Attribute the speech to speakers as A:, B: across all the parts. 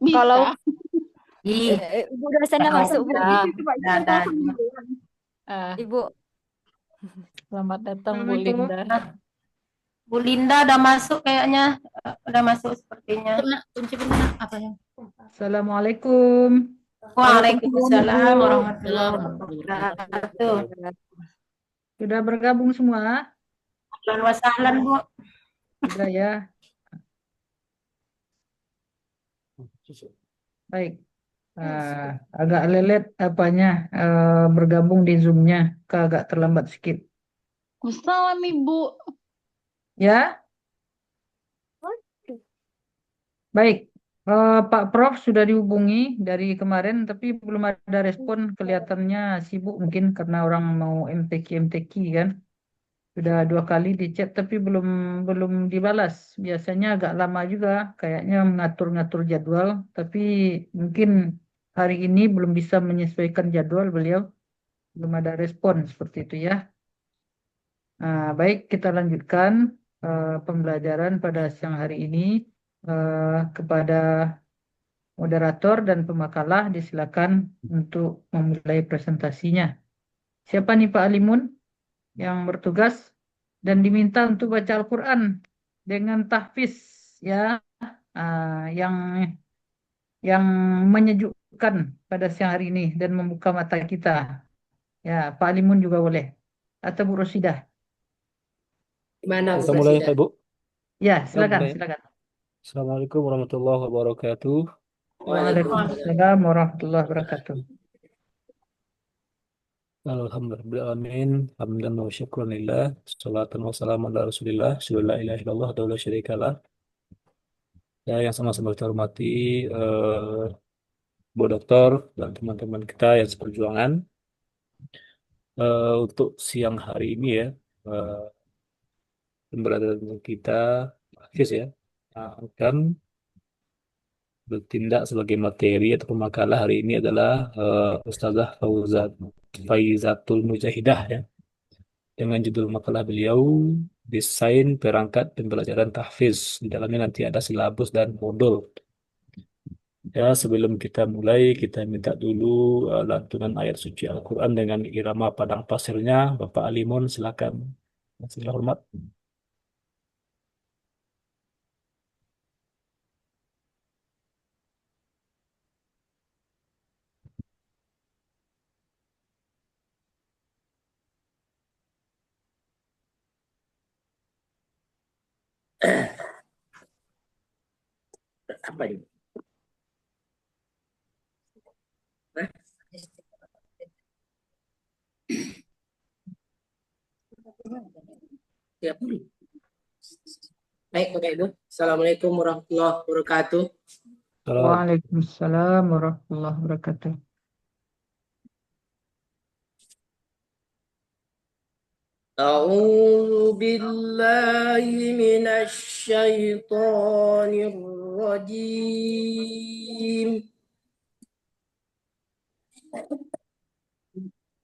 A: Kalau
B: Bisa.
C: Ih,
A: Bu dosennya
C: tahu
A: masuk, Bu.
C: sudah.
B: Coba
C: Udah
B: jangan
C: ada.
B: telepon dulu.
C: Ah,
A: Ibu.
C: selamat datang Bu
B: Assalamualaikum.
C: Linda. Bu Linda udah masuk kayaknya. Udah masuk sepertinya. Kunci pintu nak, apa ya?
B: Assalamualaikum.
C: Waalaikumsalam
B: Ibu.
C: warahmatullahi wabarakatuh.
B: Sudah bergabung semua?
C: Ahlan wa sahlan, Bu.
B: Sudah ya. Baik. Agak lelet apanya bergabung di Zoom-nya. Agak terlambat sedikit.
A: Salam Ibu.
B: Ya, baik. Pak Prof sudah dihubungi dari kemarin, tapi belum ada respon. Kelihatannya sibuk mungkin karena orang mau MTQ kan. Sudah 2 kali di chat tapi belum belum dibalas. Biasanya agak lama juga, kayaknya mengatur-ngatur jadwal. Tapi mungkin hari ini belum bisa menyesuaikan jadwal beliau. Belum ada respon seperti itu ya. Baik, kita lanjutkan pembelajaran pada siang hari ini. Kepada moderator dan pemakalah disilakan untuk memulai presentasinya. Siapa nih Pak Alimun yang bertugas dan diminta untuk baca Al-Quran dengan tahfiz ya, yang menyejukkan pada siang hari ini dan membuka mata kita. Ya, Pak Alimun juga boleh atau Bu Rosidah.
D: Gimana Bu
E: Kita mulai
D: Rosida?
E: ya, Bu.
B: Ya,
E: Kita
B: silakan,
E: mulai.
B: silakan.
E: Assalamualaikum warahmatullahi wabarakatuh.
D: Waalaikumsalam.
B: Waalaikumsalam warahmatullahi wabarakatuh.
E: Alhamdulillahirrahmanirrahim. Hamdan wa syukran lillah. Salatan wa salam ala rasulillah. Sallallahu la ilaha illallah wa la syarikalah. Ya, yang sama-sama kita hormati Bu Doktor dan teman-teman kita yang seperjuangan. Untuk siang hari ini ya, pembelajaran kita Hafiz ya, akan bertindak sebagai materi atau makalah hari ini adalah Ustazah Faizatul Mujahidah ya, dengan judul makalah beliau Desain Perangkat Pembelajaran Tahfiz. Di dalamnya nanti ada silabus dan modul. Ya, sebelum kita mulai, kita minta dulu lantunan ayat suci Al-Quran dengan irama padang pasirnya. Bapak Alimun, silakan. Dengan hormat.
D: Apa ini? Hah? 30. Baik, Bapak Ibu. Assalamualaikum warahmatullahi wabarakatuh.
E: Salam.
B: Waalaikumsalam warahmatullahi wabarakatuh.
D: أعوذ بالله من الشيطان الرجيم.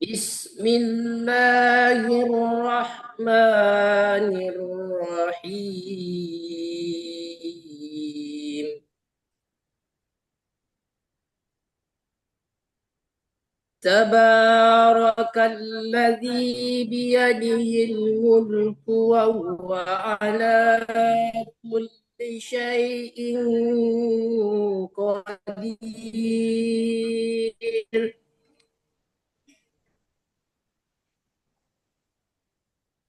D: بسم الله الرحمن الرحيم. تبارك الذي بيده الملك وهو على كل شيء قدير.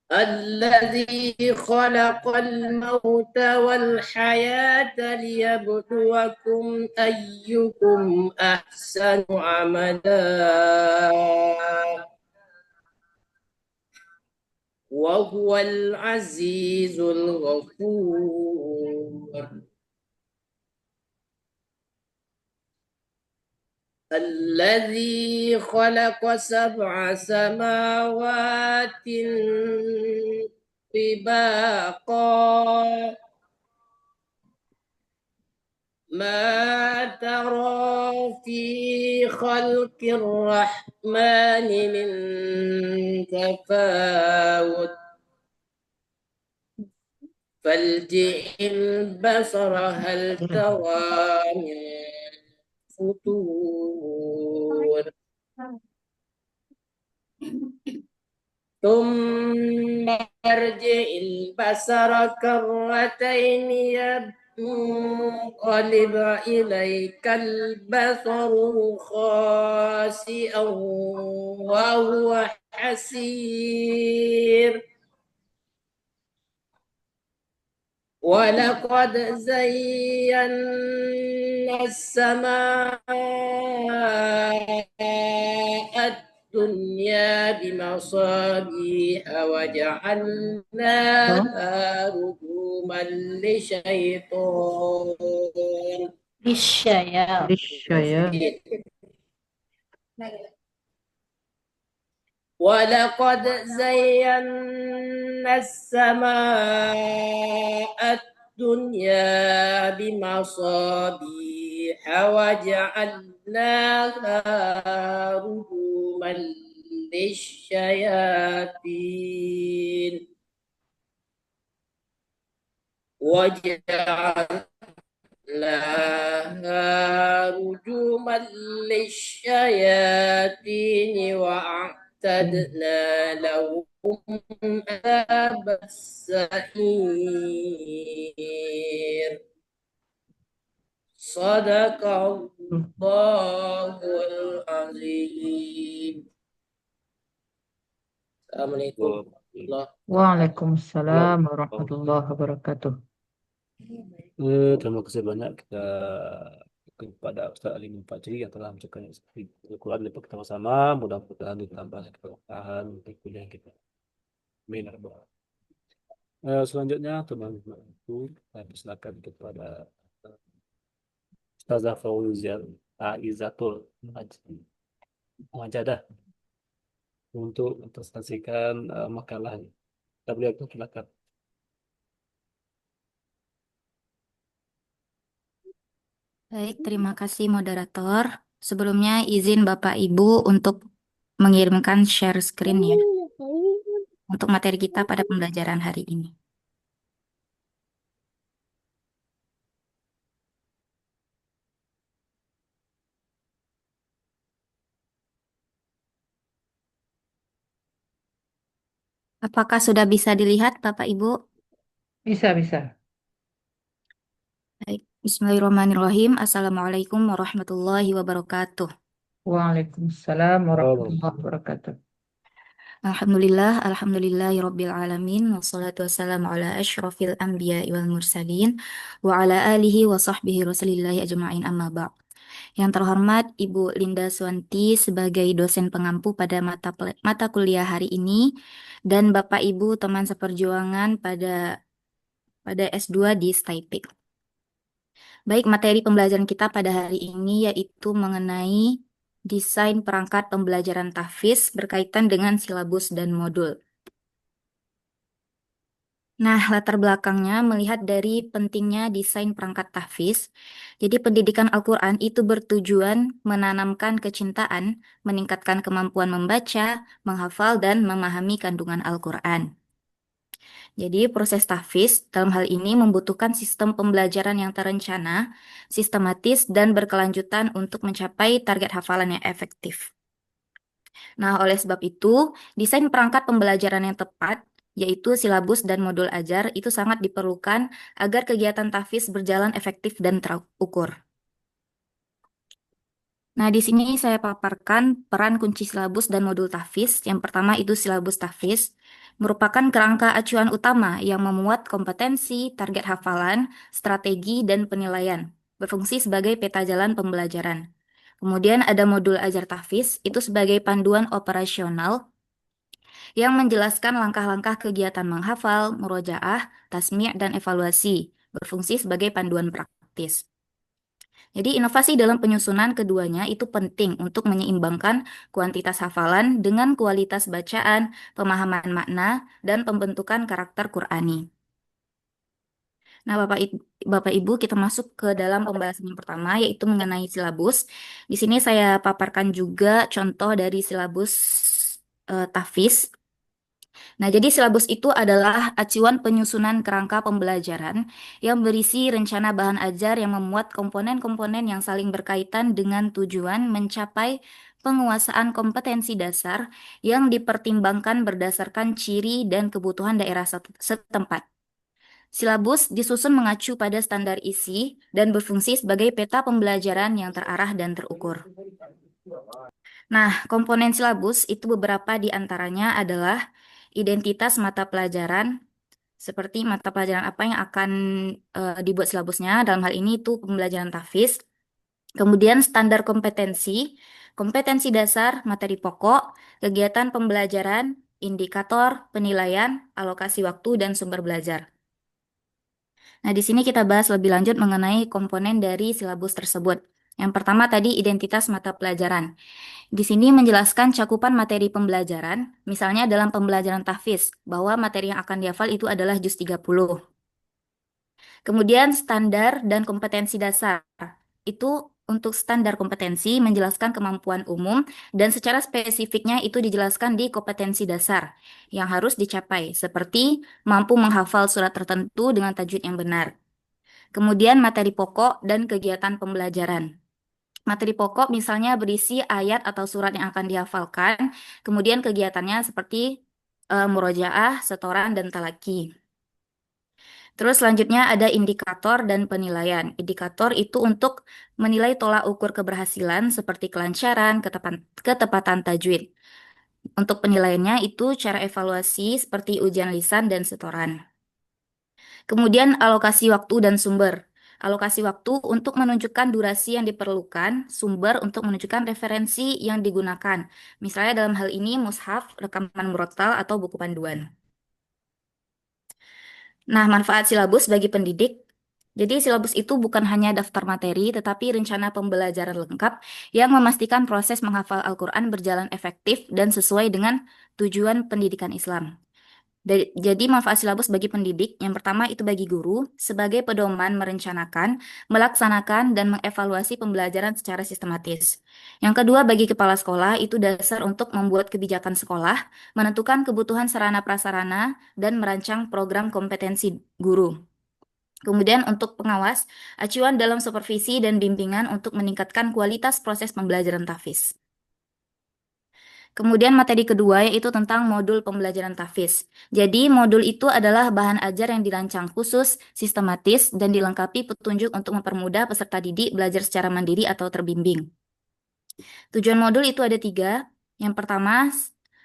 D: الذي خلق الموت والحياة ليبلوكم أيكم أحسن عملا وهو العزيز الغفور. الذي خلق 7 سماوات طباقا ما ترى في خلق الرحمن من تفاوت فارجع البصر هل ترى من الفتور ثم ارجع البصر كرتين ينقلب إليك البصر خاسئا وهو حسير ولقد زينا السماء الدنيا بمصابيح وجعلناها رجوما للشيطان
C: Isyaya.
B: Lisya.
D: ولقد زينا السماء الدنيا بمصابيح وجعلناها رجوما للشياطين وجعلناها رجوما للشياطين وأعتدنا لهم عذاب السعير صدق الله العظيم. Assalamualaikum warahmatullahi
B: Waalaikumsalam warahmatullahi wabarakatuh.
E: Terima kasih banyak kepada Ustaz Ali Fajri yang telah menceritakan Al-Quran lipat kita bersama. Mudah-mudahan ditambah keberkahan untuk kuliah kita. Amin ya rabbal alamin. Selanjutnya teman-teman itu saya persilakan kepada Ustazah Fauzia Aizatul Majadah untuk mempresentasikan makalahnya. Kita beliau silakan.
A: Baik, terima kasih moderator. Sebelumnya izin Bapak Ibu untuk mengirimkan share screen ya untuk materi kita pada pembelajaran hari ini. Apakah sudah bisa dilihat Bapak Ibu?
B: Bisa.
A: Baik, Bismillahirrahmanirrahim. Assalamualaikum warahmatullahi wabarakatuh.
B: Waalaikumsalam warahmatullahi wabarakatuh.
A: Alhamdulillahirabbil alamin wassalatu wassalamu ala asyrafil anbiya'i wal mursalin wa ala alihi wa sahbihi rasulillahi ajma'in amma ba'd. Yang terhormat Ibu Linda Suwanti sebagai dosen pengampu pada mata kuliah hari ini dan Bapak Ibu teman seperjuangan pada S2 di STIPIK. Baik, materi pembelajaran kita pada hari ini yaitu mengenai desain perangkat pembelajaran tahfiz berkaitan dengan silabus dan modul. Nah, latar belakangnya melihat dari pentingnya desain perangkat tahfiz. Jadi pendidikan Al-Quran itu bertujuan menanamkan kecintaan, meningkatkan kemampuan membaca, menghafal, dan memahami kandungan Al-Quran. Jadi proses tahfiz dalam hal ini membutuhkan sistem pembelajaran yang terencana, sistematis, dan berkelanjutan untuk mencapai target hafalan yang efektif. Nah, oleh sebab itu, desain perangkat pembelajaran yang tepat, yaitu silabus dan modul ajar, itu sangat diperlukan agar kegiatan tahfiz berjalan efektif dan terukur. Nah, di sini saya paparkan peran kunci silabus dan modul tahfiz. Yang pertama itu silabus tahfiz, merupakan kerangka acuan utama yang memuat kompetensi, target hafalan, strategi, dan penilaian, berfungsi sebagai peta jalan pembelajaran. Kemudian ada modul ajar tahfiz, itu sebagai panduan operasional yang menjelaskan langkah-langkah kegiatan menghafal, murojaah, tasmi', dan evaluasi, berfungsi sebagai panduan praktis. Jadi inovasi dalam penyusunan keduanya itu penting untuk menyeimbangkan kuantitas hafalan dengan kualitas bacaan, pemahaman makna, dan pembentukan karakter Qur'ani. Nah, Bapak Ibu, kita masuk ke dalam pembahasan yang pertama, yaitu mengenai silabus. Di sini saya paparkan juga contoh dari silabus tahfiz. Nah, jadi silabus itu adalah acuan penyusunan kerangka pembelajaran yang berisi rencana bahan ajar yang memuat komponen-komponen yang saling berkaitan dengan tujuan mencapai penguasaan kompetensi dasar yang dipertimbangkan berdasarkan ciri dan kebutuhan daerah setempat. Silabus disusun mengacu pada standar isi dan berfungsi sebagai peta pembelajaran yang terarah dan terukur. Nah, komponen silabus itu beberapa di antaranya adalah identitas mata pelajaran, seperti mata pelajaran apa yang akan dibuat silabusnya. Dalam hal ini itu pembelajaran tahfiz. Kemudian standar kompetensi, kompetensi dasar, materi pokok, kegiatan pembelajaran, indikator, penilaian, alokasi waktu, dan sumber belajar. Nah, di sini kita bahas lebih lanjut mengenai komponen dari silabus tersebut. Yang pertama tadi identitas mata pelajaran. Di sini menjelaskan cakupan materi pembelajaran, misalnya dalam pembelajaran tahfiz, bahwa materi yang akan dihafal itu adalah juz 30. Kemudian standar dan kompetensi dasar. Itu untuk standar kompetensi menjelaskan kemampuan umum dan secara spesifiknya itu dijelaskan di kompetensi dasar yang harus dicapai, seperti mampu menghafal surat tertentu dengan tajwid yang benar. Kemudian materi pokok dan kegiatan pembelajaran. Materi pokok misalnya berisi ayat atau surat yang akan dihafalkan, kemudian kegiatannya seperti murojaah, setoran, dan talaki. Terus selanjutnya ada indikator dan penilaian. Indikator itu untuk menilai tolak ukur keberhasilan seperti kelancaran, ketepatan tajwid. Untuk penilaiannya itu cara evaluasi seperti ujian lisan dan setoran. Kemudian alokasi waktu dan sumber. Alokasi waktu untuk menunjukkan durasi yang diperlukan, sumber untuk menunjukkan referensi yang digunakan. Misalnya dalam hal ini mushaf, rekaman murotal, atau buku panduan. Nah, manfaat silabus bagi pendidik. Jadi silabus itu bukan hanya daftar materi, tetapi rencana pembelajaran lengkap yang memastikan proses menghafal Al-Quran berjalan efektif dan sesuai dengan tujuan pendidikan Islam. Jadi manfaat silabus bagi pendidik, yang pertama itu bagi guru, sebagai pedoman merencanakan, melaksanakan, dan mengevaluasi pembelajaran secara sistematis. Yang kedua bagi kepala sekolah, itu dasar untuk membuat kebijakan sekolah, menentukan kebutuhan sarana prasarana, dan merancang program kompetensi guru. Kemudian untuk pengawas, acuan dalam supervisi dan bimbingan untuk meningkatkan kualitas proses pembelajaran tahfiz. Kemudian materi kedua yaitu tentang modul pembelajaran tahfiz. Jadi modul itu adalah bahan ajar yang dirancang khusus, sistematis, dan dilengkapi petunjuk untuk mempermudah peserta didik belajar secara mandiri atau terbimbing. Tujuan modul itu ada 3. Yang pertama,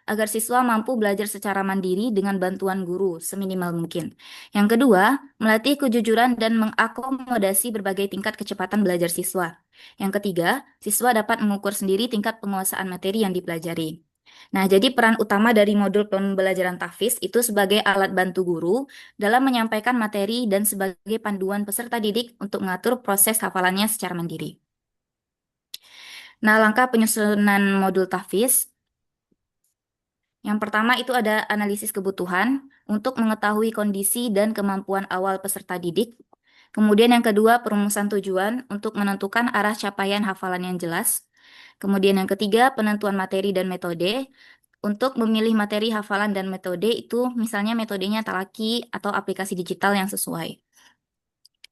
A: agar siswa mampu belajar secara mandiri dengan bantuan guru seminimal mungkin. Yang kedua, melatih kejujuran dan mengakomodasi berbagai tingkat kecepatan belajar siswa. Yang ketiga, siswa dapat mengukur sendiri tingkat penguasaan materi yang dipelajari. Nah, jadi peran utama dari modul pembelajaran tahfiz itu sebagai alat bantu guru dalam menyampaikan materi dan sebagai panduan peserta didik untuk mengatur proses hafalannya secara mandiri. Nah, langkah penyusunan modul tahfiz. Yang pertama itu ada analisis kebutuhan untuk mengetahui kondisi dan kemampuan awal peserta didik. Kemudian yang kedua, perumusan tujuan untuk menentukan arah capaian hafalan yang jelas. Kemudian yang ketiga, penentuan materi dan metode. Untuk memilih materi hafalan dan metode itu misalnya metodenya talaki atau aplikasi digital yang sesuai.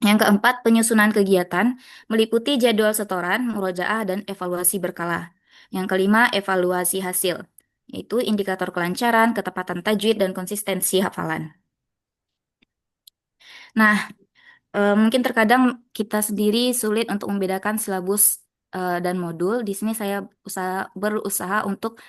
A: Yang keempat, penyusunan kegiatan meliputi jadwal setoran, murojaah, dan evaluasi berkala. Yang kelima, evaluasi hasil, yaitu indikator kelancaran, ketepatan tajwid, dan konsistensi hafalan. Nah, mungkin terkadang kita sendiri sulit untuk membedakan silabus dan modul. Di sini saya berusaha untuk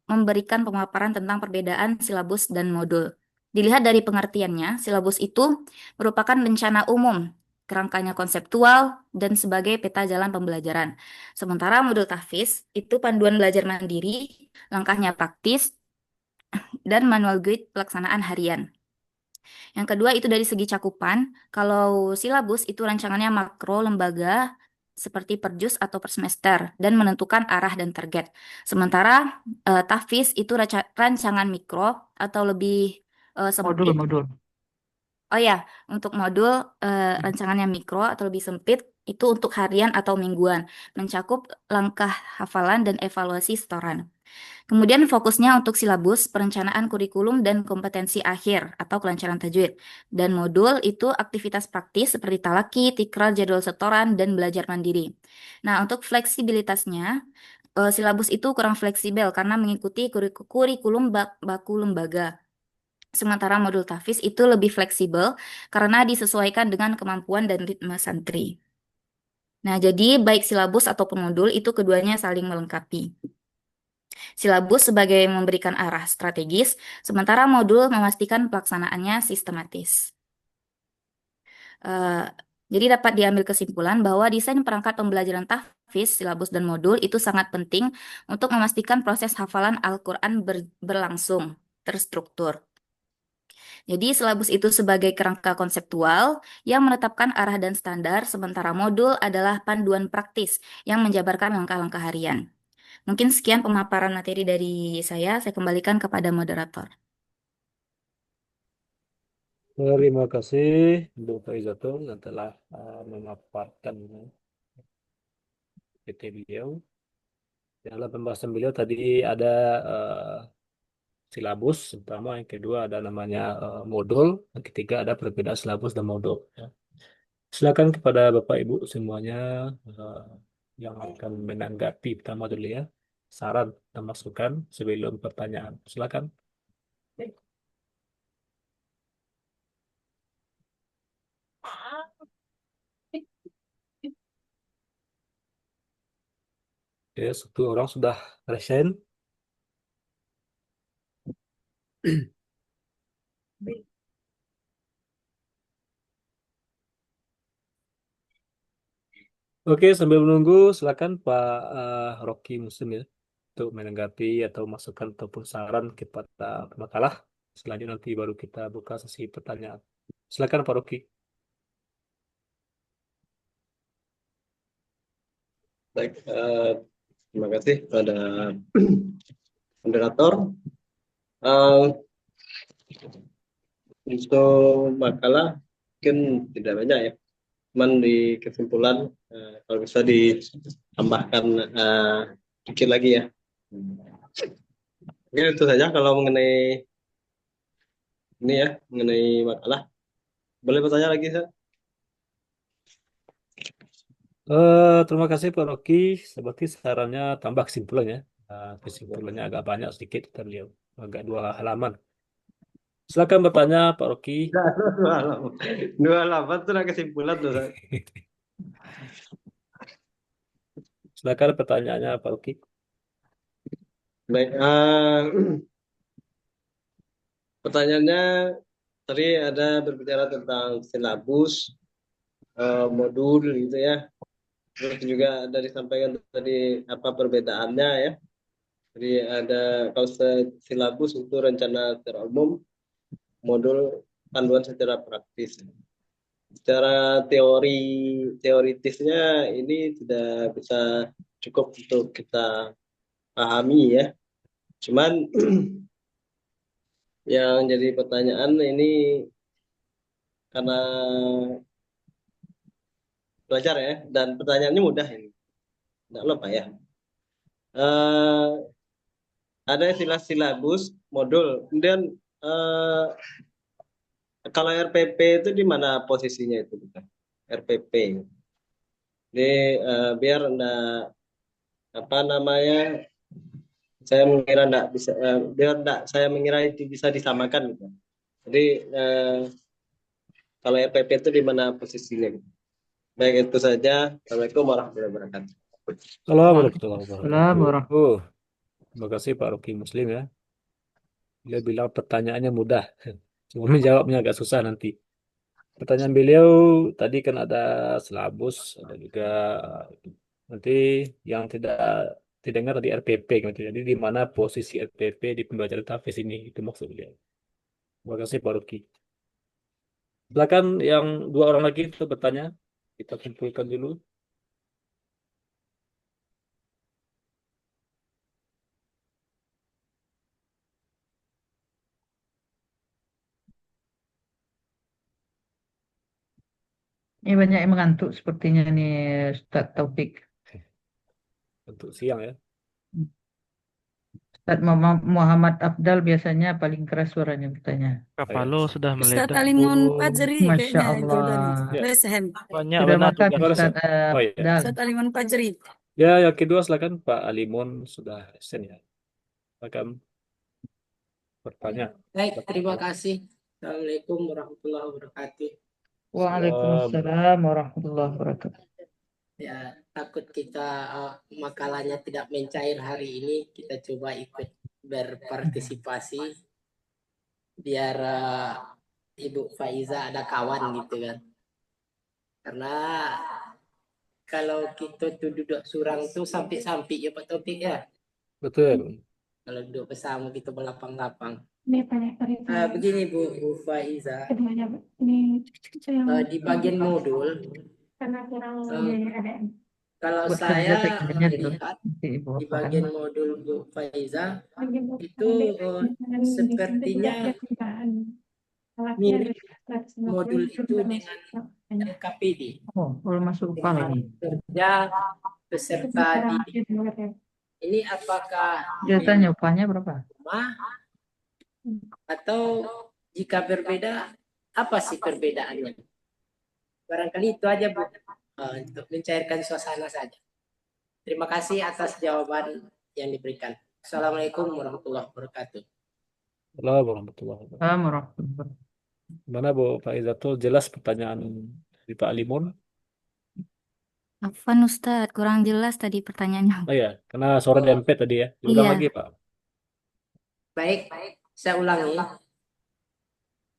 A: memberikan pemaparan tentang perbedaan silabus dan modul. Dilihat dari pengertiannya, silabus itu merupakan rencana umum, kerangkanya konseptual, dan sebagai peta jalan pembelajaran. Sementara modul tahfiz itu panduan belajar mandiri, langkahnya praktis, dan manual guide pelaksanaan harian. Yang kedua itu dari segi cakupan, kalau silabus itu rancangannya makro lembaga seperti per juz atau per semester dan menentukan arah dan target. Sementara tahfiz itu rancangan mikro atau lebih sempit.
B: Modul.
A: Oh ya, untuk modul rancangannya mikro atau lebih sempit itu untuk harian atau mingguan, mencakup langkah hafalan dan evaluasi setoran. Kemudian fokusnya untuk silabus, perencanaan kurikulum dan kompetensi akhir atau kelancaran tajwid. Dan modul itu aktivitas praktis seperti talaki, tikrar, jadwal setoran, dan belajar mandiri. Nah, untuk fleksibilitasnya, silabus itu kurang fleksibel karena mengikuti kurikulum baku lembaga. Sementara modul tahfiz itu lebih fleksibel karena disesuaikan dengan kemampuan dan ritme santri. Nah, jadi baik silabus ataupun modul itu keduanya saling melengkapi. Silabus sebagai memberikan arah strategis, sementara modul memastikan pelaksanaannya sistematis. Eh, jadi dapat diambil kesimpulan bahwa desain perangkat pembelajaran tahfiz, silabus, dan modul itu sangat penting untuk memastikan proses hafalan Al-Quran berlangsung, terstruktur. Jadi silabus itu sebagai kerangka konseptual yang menetapkan arah dan standar, sementara modul adalah panduan praktis yang menjabarkan langkah-langkah harian. Mungkin sekian pemaparan materi dari saya kembalikan kepada moderator.
E: Terima kasih Bu Faizatul yang telah memaparkan PT beliau. Dalam pembahasan beliau tadi ada eh, silabus, pertama, yang kedua ada namanya modul, yang ketiga ada perbedaan silabus dan modul. Ya. Silakan kepada Bapak Ibu semuanya eh, yang akan menanggapi pertama dulu ya, saran dan masukan sebelum pertanyaan. Silakan. Ya, satu orang sudah resen. Oke, sambil menunggu, silakan Pak Rocky Muslim ya untuk menanggapi atau masukan ataupun saran kepada pemakalah. Selanjutnya nanti baru kita buka sesi pertanyaan. Silakan Pak Rocky.
F: Baik, terima kasih pada moderator. Eh, untuk makalah mungkin tidak banyak ya, cuman di kesimpulan kalau bisa ditambahkan dikit lagi ya. Mungkin itu saja kalau mengenai ini ya, mengenai makalah. Boleh bertanya lagi, Sa?
E: Terima kasih Pak Rocky. Seperti sarannya tambah kesimpulannya. Kesimpulannya agak banyak sedikit, terlihat agak 2 halaman. Silakan bertanya Pak Rocky.
F: Dua halaman. Dua halaman itu udah kesimpulan tuh, Sa.
E: Silakan pertanyaannya Pak Rocky.
F: Baik, pertanyaannya tadi ada berbicara tentang silabus, modul gitu ya. Terus juga ada disampaikan tadi apa perbedaannya ya. Jadi ada kalau silabus itu rencana secara umum, modul panduan secara praktis. Secara teoritisnya ini tidak bisa cukup untuk kita pahami ya. Cuman yang jadi pertanyaan ini karena belajar ya, dan pertanyaannya mudah ini. Tidak lupa ya. Eh, ada istilah silabus, modul. Kemudian eh, kalau RPP itu di mana posisinya itu bukan? RPP. Jadi biar enggak apa namanya, saya mengira enggak bisa biar enggak saya mengira itu bisa disamakan gitu. Jadi kalau RPP itu di mana posisinya gitu. Baik itu saja. Assalamualaikum warahmatullahi wabarakatuh.
E: Assalamualaikum warahmatullahi
B: Salam
E: wabarakatuh.
B: warahmatullahi.
E: Oh, terima kasih Pak Rocky Muslim ya. Dia bilang pertanyaannya mudah. Cuma menjawabnya agak susah nanti. Pertanyaan beliau tadi kan ada silabus, ada juga nanti yang tidak didengar di RPP gitu. Jadi di mana posisi RPP di pembelajaran tahfiz ini itu maksud beliau. Terima kasih Pak Rocky. Silakan yang 2 orang lagi itu bertanya. Kita kumpulkan dulu.
B: Ini banyak yang mengantuk sepertinya nih Ustaz Taufik.
E: Untuk siang ya.
B: Ustadz Muhammad Afdal biasanya paling keras suaranya bertanya.
G: Kapalo sudah
H: Ustadz
G: meledak,
H: Alimun
G: Bu.
H: Fajri
B: Masya
H: kayaknya itu tadi.
B: Allah.
E: Ya,
H: Raise hand.
G: Banyak
B: Sudah
G: benar
B: makan
G: tugasnya.
B: Ustadz
E: oh iya.
B: Afdal.
H: Ustadz Alimun Fajri.
E: Ya, yang kedua silakan Pak Alimun sudah send ya. Silakan bertanya.
D: Baik, terima kasih. Assalamualaikum warahmatullahi wabarakatuh.
B: Waalaikumsalam warahmatullahi wabarakatuh.
D: Ya, takut kita makalahnya tidak mencair hari ini, kita coba ikut berpartisipasi biar Ibu Faiza ada kawan gitu kan. Karena kalau kita tuh duduk surang tuh sampai-sampai ya Pak Taufik ya.
E: Betul.
D: Kalau duduk bersama kita berlapang-lapang.
C: Ini
D: Begini Bu Faiza,
C: keduanya ini
D: di bagian modul,
C: karena kurang
D: eh, kalau
B: Buat
D: saya
B: kerja teknisnya gitu.
D: lihat
B: Nanti Ibu
D: di
B: apakan.
D: bagian modul Bu Faiza itu sepertinya mirip modul itu dengan LKPD,
B: Oh, belum masuk upah ini.
D: kerja peserta didik. Ini apakah
B: Dia tanya upahnya berapa?
D: sama atau jika berbeda, apa sih perbedaannya? Barangkali itu aja Bu, untuk mencairkan suasana saja. Terima kasih atas jawaban yang diberikan. Assalamualaikum warahmatullahi wabarakatuh.
E: Halo warahmatullahi wabarakatuh.
B: Warahmatullahi wabarakatuh.
E: Gimana Bu Faizatul, jelas pertanyaan dari Pak Alimun?
A: Afwan Ustadz, kurang jelas tadi pertanyaannya.
E: Oh ya, karena suara dempet tadi ya. Diulang
A: Iya.
E: lagi Pak.
D: Baik, saya ulangi.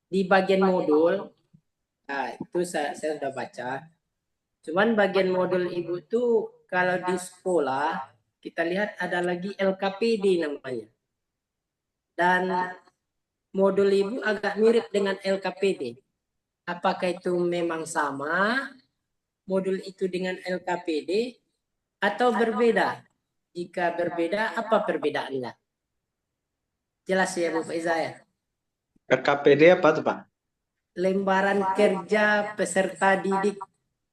D: Di bagian modul, nah, itu saya sudah baca. Cuman bagian modul Ibu tuh kalau di sekolah kita lihat ada lagi LKPD namanya. Dan modul Ibu agak mirip dengan LKPD. Apakah itu memang sama modul itu dengan LKPD atau berbeda? Jika berbeda, apa perbedaannya? Jelas ya Bu Faiza ya?
F: RKPD apa tuh Pak?
D: Lembaran kerja peserta didik.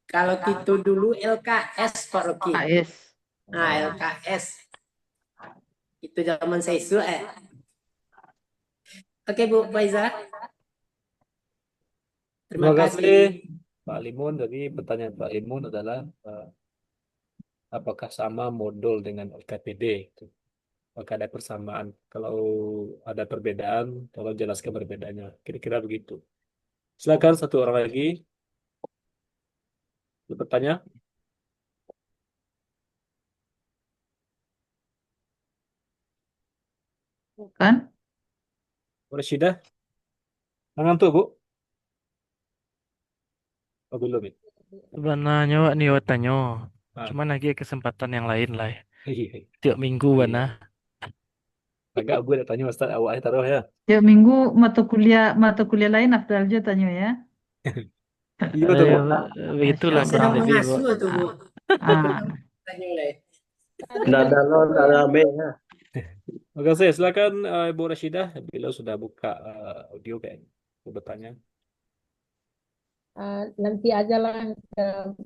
D: Kalau itu dulu LKS Pak Roki.
B: AS.
D: Nah, LKS. Itu zaman saya itu Oke Bu Faiza. Terima
E: Terima
D: kasih.
E: kasih Pak Alimun. Jadi pertanyaan Pak Alimun adalah apakah sama modul dengan LKPD? Apakah ada persamaan? Kalau ada perbedaan, tolong jelaskan perbedaannya. Kira-kira begitu. Silakan satu orang lagi bertanya.
B: Kan?
E: Bu Rashidah, ngantuk Bu? Oh belum ya?
G: Sebenarnya Wak nih Wak tanya.
E: Ah.
G: Cuman lagi kesempatan yang lain lah.
E: Iya.
G: Tiap minggu
E: Iya.
G: Bana.
E: Agak gue tanya Ustaz awalnya taruh ya.
B: Tiap minggu mata kuliah lain Afdal aja tanya ya.
E: Iya tuh Bu.
G: Begitulah
B: Masya
G: kurang
B: Allah.
G: lebih Bu.
D: Ngasuh tuh Bu.
B: Ah,
D: Tanya mulai.
F: Nggak ada lo, nggak ada B ya.
E: Terima kasih. Silakan Ibu Rashidah. Bila sudah buka audio kayaknya. Mau bertanya.
C: nanti aja lah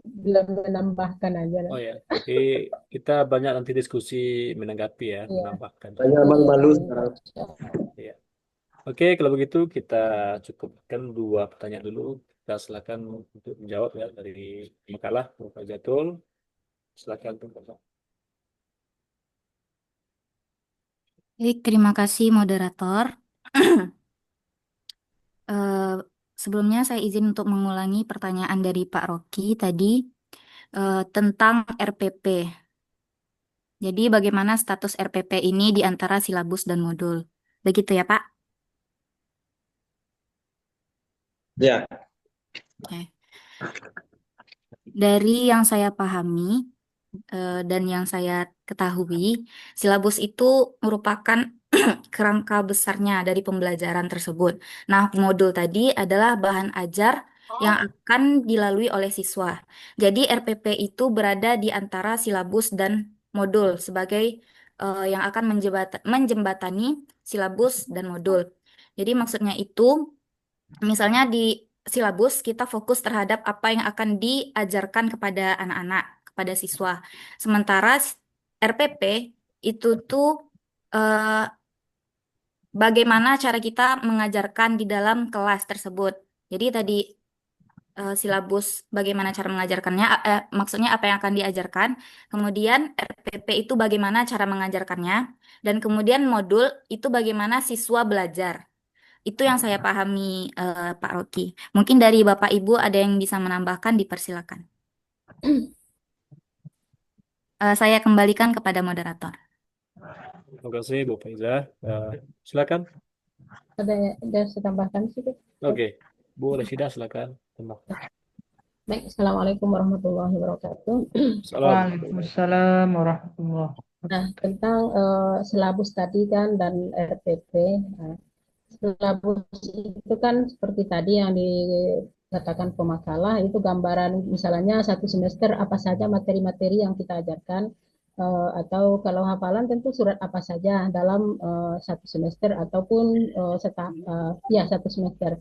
C: belum menambahkan aja lah.
E: Oh ya. Jadi kita banyak nanti diskusi menanggapi ya,
C: Iya.
E: menambahkan.
F: Banyak Bang Balu sekarang.
E: Iya. Oke, kalau begitu kita cukupkan dua pertanyaan dulu. Kita silakan untuk menjawab ya dari makalah Prof. Zatul. Silakan Prof.
A: Baik, terima kasih moderator. Eh, Sebelumnya saya izin untuk mengulangi pertanyaan dari Pak Rocky tadi tentang RPP. Jadi bagaimana status RPP ini di antara silabus dan modul? Begitu ya Pak?
F: Ya,
A: Oke. Dari yang saya pahami dan yang saya ketahui, silabus itu merupakan kerangka besarnya dari pembelajaran tersebut. Nah, modul tadi adalah bahan ajar yang akan dilalui oleh siswa. Jadi RPP itu berada di antara silabus dan modul sebagai yang akan menjembatani silabus dan modul. Jadi maksudnya itu, misalnya di silabus kita fokus terhadap apa yang akan diajarkan kepada anak-anak, kepada siswa. Sementara RPP itu tuh eh, bagaimana cara kita mengajarkan di dalam kelas tersebut. Jadi tadi silabus bagaimana cara mengajarkannya, maksudnya apa yang akan diajarkan, kemudian RPP itu bagaimana cara mengajarkannya, dan kemudian modul itu bagaimana siswa belajar. Itu yang saya pahami, Pak Rocky. Mungkin dari Bapak Ibu ada yang bisa menambahkan, dipersilakan. Saya kembalikan kepada moderator.
E: Terima kasih Bu Faiza. Silakan.
C: Ada saya tambahkan sih.
E: Oke, Bu Rashida silakan.
C: Baik, Assalamualaikum warahmatullahi wabarakatuh.
E: Salam.
B: Waalaikumsalam warahmatullahi
C: Nah, tentang silabus tadi kan dan RPP. Nah, silabus itu kan seperti tadi yang dikatakan pemakalah, itu gambaran misalnya satu semester apa saja materi-materi yang kita ajarkan, atau kalau hafalan tentu surat apa saja dalam satu semester ataupun ya satu semester.